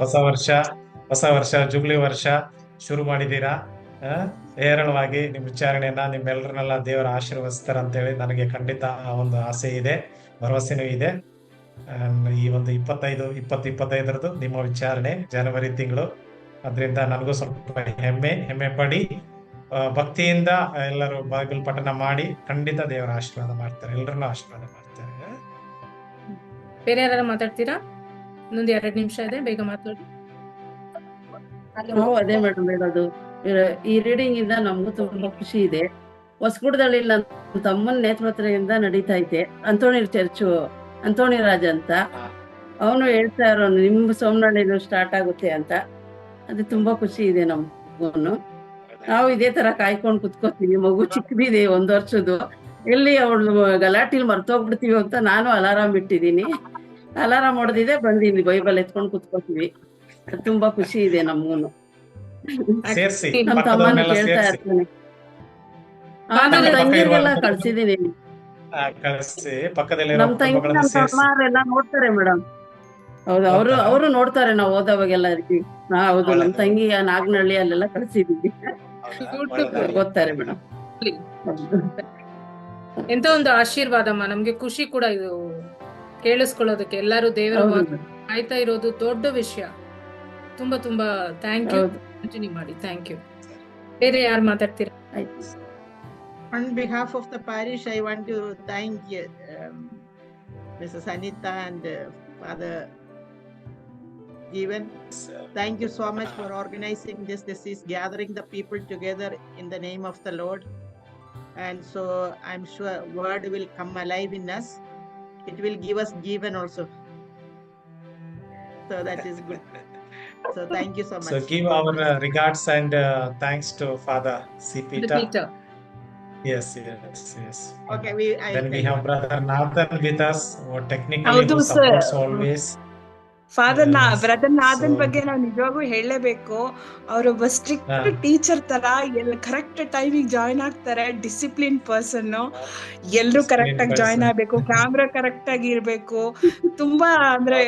ಹೊಸ ವರ್ಷ ಹೊಸ ವರ್ಷ ಜುಬ್ಲಿ ವರ್ಷ ಶುರು ಮಾಡಿದ್ದೀರಾ. ಹೇರಳವಾಗಿ ನಿಮ್ಮ ವಿಚಾರಣೆಯನ್ನ ನಿಮ್ಮೆಲ್ಲರನ್ನೆಲ್ಲ ದೇವರ ಆಶೀರ್ವದಿಸ್ತಾರ ಅಂತೇಳಿ ನನಗೆ ಖಂಡಿತ ಆ ಒಂದು ಆಸೆ ಇದೆ, ಭರವಸೆನೂ ಇದೆ. ಈ ಒಂದು 25 ನಿಮ್ಮ ವಿಚಾರಣೆ ಜನವರಿ ತಿಂಗಳು. ಅದರಿಂದ ನನಗೂ ಸ್ವಲ್ಪ ಹೆಮ್ಮೆ ಪಡಿ. ಭಕ್ತಿಯಿಂದ ಎಲ್ಲರೂ ಬೈಬಲ್ ಪಠಣ ಮಾಡಿ ಖಂಡಿತ ದೇವರ ಆಶೀರ್ವಾದ ಮಾಡ್ತಾರೆ, ಎಲ್ಲರನ್ನೂ ಆಶೀರ್ವಾದ ಮಾಡ್ತಾರೆ. ಬೇರೆ ಯಾರು ಮಾತಾಡ್ತೀರಾ? ಇನ್ನೊಂದು 2 ನಿಮಿಷ ಇದೆ, ಬೇಗ ಮಾತಾಡಿ. ನಾವು ಅದೇ ಮೇಡಮ್ ಹೇಳೋದು, ಈ ರೀಡಿಂಗ್ ಇಂದ ನಮಗೂ ತುಂಬಾ ಖುಷಿ ಇದೆ. ಹೊಸಗುಡದಲ್ಲಿ ನನ್ನ ತಮ್ಮನ ನೇತೃತ್ವದಿಂದ ನಡೀತಾ ಐತೆ ಅಂತೋಣಿ ಚರ್ಚು, ಅಂತೋಣಿ ರಾಜ ಅಂತ. ಅವನು ಹೇಳ್ತಾ ಇರೋನು ನಿಮ್ಮ ಸೋಮನಹಳ್ಳಿನೂ ಸ್ಟಾರ್ಟ್ ಆಗುತ್ತೆ ಅಂತ. ಅದು ತುಂಬಾ ಖುಷಿ ಇದೆ ನಮಗೂ. ನಾವು ಇದೇ ತರ ಕಾಯ್ಕೊಂಡು ಕುತ್ಕೋತೀವಿ. ಮಗು ಚಿಕ್ಕದಿದೆ, 1 ವರ್ಷದ್ದು. ಎಲ್ಲಿ ಅವಳು ಗಲಾಟಿಲ್ ಮರ್ತೋಗ್ಬಿಡ್ತೀವಿ ಅಂತ ನಾನು ಅಲಾರಾಮ್ ಇಟ್ಟಿದ್ದೀನಿ. ಅಲಾರಾಮ್ ಹೊಡೆದಿದೆ ಬಂದಿನಿ, ಬೈಬಲ್ ಎತ್ಕೊಂಡು ಕುತ್ಕೋತೀವಿ. ತುಂಬಾ ಖುಷಿ ಇದೆ ನಮ್ಗೂನು. ನಮ್ಮ ತಮ್ಮನ ಕೇಳ್ತಾ ಇರ್ತಾನೆ. ನಮ್ಮ ತಂಗಿಗೆಲ್ಲ ಕಳ್ಸಿದೀನಿ. ನಮ್ ತಂಗಿ ನಮ್ಮ ತಮ್ಮರೆಲ್ಲ ನೋಡ್ತಾರೆ ಮೇಡಮ್. ಹೌದು, ಅವರು ನೋಡ್ತಾರೆ ನಾವು ಹೋದವಾಗೆಲ್ಲ. ಹೌದು, ನಮ್ ತಂಗಿ ನಾಗನಹಳ್ಳಿ ಅಲ್ಲೆಲ್ಲ ಕಳ್ಸಿದೀವಿ, ಗೊತ್ತಾರೆ ಮೇಡಮ್. ಎಂತ ಒಂದು ಆಶೀರ್ವಾದಮ್ಮ, ನಮ್ಗೆ ಖುಷಿ ಕೂಡ ಇದು ಕೇಳಿಸ್ಕೊಳ್ಳೋದಕ್ಕೆ. ಎಲ್ಲರೂ ದೇವರ ಕಾಯ್ತಾ ಇರೋದು ದೊಡ್ಡ ವಿಷಯ. ತುಂಬಾ ತುಂಬಾ ಥ್ಯಾಂಕ್ ಯು. ಕಂಟಿನ್ಯೂ ಮಾಡಿ. Thank you. ಬೇರೆ ಯಾರು ಮಾತಾಡ್ತೀರಾ? On behalf of the parish, I want to thank Mrs. Anita and Father Jeevan. Thank you so much for organizing this. This is gathering the people together in the name of the Lord. And so I'm sure word will come alive in us. It will give us Jeevan also. So that is good. So thank you so much. So give our regards and thanks to Father C. Peter. Yes. Okay, then we have Brother Nathan with us, who technically who supports always. Brother Nathan ಬಗ್ಗೆ ನಾವು ನಿಜವಾಗೂ ಹೇಳಲೇಬೇಕು. ಅವರೊಬ್ಬ ಸ್ಟ್ರಿಕ್ಟ್ ಟೀಚರ್ ತರ, ಕರೆಕ್ಟ್ ಟೈಮಿಗೆ ಜಾಯ್ನ್ ಆಗ್ತಾರೆ. Discipline person. ಎಲ್ರು ಕರೆಕ್ಟ್ ಆಗಿ ಜಾಯ್ನ್ ಆಗ್ಬೇಕು, ಕ್ಯಾಮ್ರಾ ಕರೆಕ್ಟ್ ಆಗಿ ಇರ್ಬೇಕು. ತುಂಬಾ ಅಂದ್ರೆ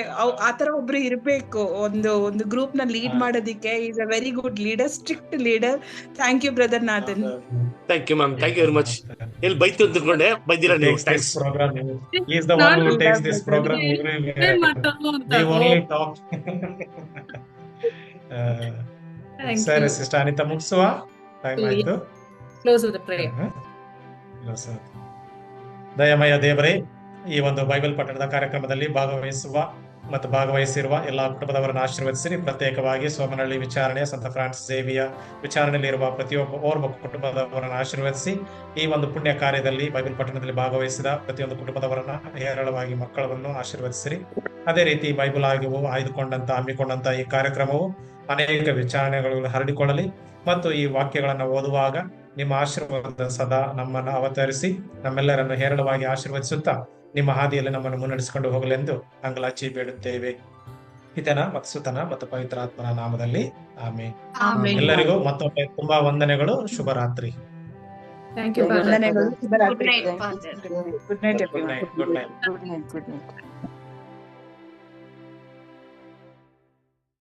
ಆತರ ಒಬ್ರು ಇರ್ಬೇಕು ಒಂದು ಗ್ರೂಪ್ ನ ಲೀಡ್ ಮಾಡೋದಿಕ್ಕೆ. Is a very good leader, strict leader. Thank you brother Nathan. Thank you ma'am, thank you very much. ಎಲ್ಲಿ ಬೈತು ಅಂದ್ಕೊಂಡೆ, ಬೈದಿರ ನೀವು. Thanks. He is the one who takes this program everywhere. Talk. ಸರಿ ಸಿಸ್ಟರ್ ಅನಿತಾ, ಮುಗಿಸುವ ಟೈಮ್ ಆಯ್ತು. Close with prayer. ದಯಮಯ ದೇವರೇ, ಈ ಒಂದು ಬೈಬಲ್ ಪಠಣದ ಕಾರ್ಯಕ್ರಮದಲ್ಲಿ ಭಾಗವಹಿಸಿರುವ ಎಲ್ಲಾ ಕುಟುಂಬದವರನ್ನು ಆಶೀರ್ವದಿಸಿರಿ. ಪ್ರತ್ಯೇಕವಾಗಿ ಸೋಮನಹಳ್ಳಿ ವಿಚಾರಣೆ, ಸಂತ ಫ್ರಾನ್ಸಿಸ್ ಝೇವಿಯರ್ ವಿಚಾರಣೆಯಲ್ಲಿರುವ ಪ್ರತಿಯೊಬ್ಬ ಕುಟುಂಬದವರನ್ನು ಆಶೀರ್ವದಿಸಿ, ಈ ಒಂದು ಪುಣ್ಯ ಕಾರ್ಯದಲ್ಲಿ ಬೈಬಲ್ ಪಠಣದಲ್ಲಿ ಭಾಗವಹಿಸಿದ ಪ್ರತಿಯೊಂದು ಕುಟುಂಬದವರನ್ನ ಹೇರಳವಾಗಿ ಮಕ್ಕಳನ್ನು ಆಶೀರ್ವದಿಸಿರಿ. ಅದೇ ರೀತಿ ಬೈಬಲ್ ಆಗಿವು ಹಮ್ಮಿಕೊಂಡಂತ ಈ ಕಾರ್ಯಕ್ರಮವು ಅನೇಕ ವಿಚಾರಣೆಗಳು ಹರಡಿಕೊಳ್ಳಲಿ ಮತ್ತು ಈ ವಾಕ್ಯಗಳನ್ನು ಓದುವಾಗ ನಿಮ್ಮ ಆಶೀರ್ವಾದ ಸದಾ ನಮ್ಮನ್ನು ಅವತರಿಸಿ ನಮ್ಮೆಲ್ಲರನ್ನು ಹೇರಳವಾಗಿ ಆಶೀರ್ವದಿಸುತ್ತಾ ನಿಮ್ಮ ಹಾದಿಯಲ್ಲಿ ನಮ್ಮನ್ನು ಮುನ್ನಡೆಸಿಕೊಂಡು ಹೋಗಲೆಂದು ಅಂಗಲಾಚಿ ಬೇಡುತ್ತೇವೆ. ಪಿತನ ಮತ್ತು ಸುತನ ಮತ್ತು ಪವಿತ್ರಾತ್ಮನ ನಾಮದಲ್ಲಿ ಆಮೆನ್. ಎಲ್ಲರಿಗೂ ಮತ್ತೊಮ್ಮೆ ತುಂಬಾ ವಂದನೆಗಳು. ಶುಭರಾತ್ರಿ. Thank you. ವಂದನೆಗಳು. ಶುಭರಾತ್ರಿ. Good night.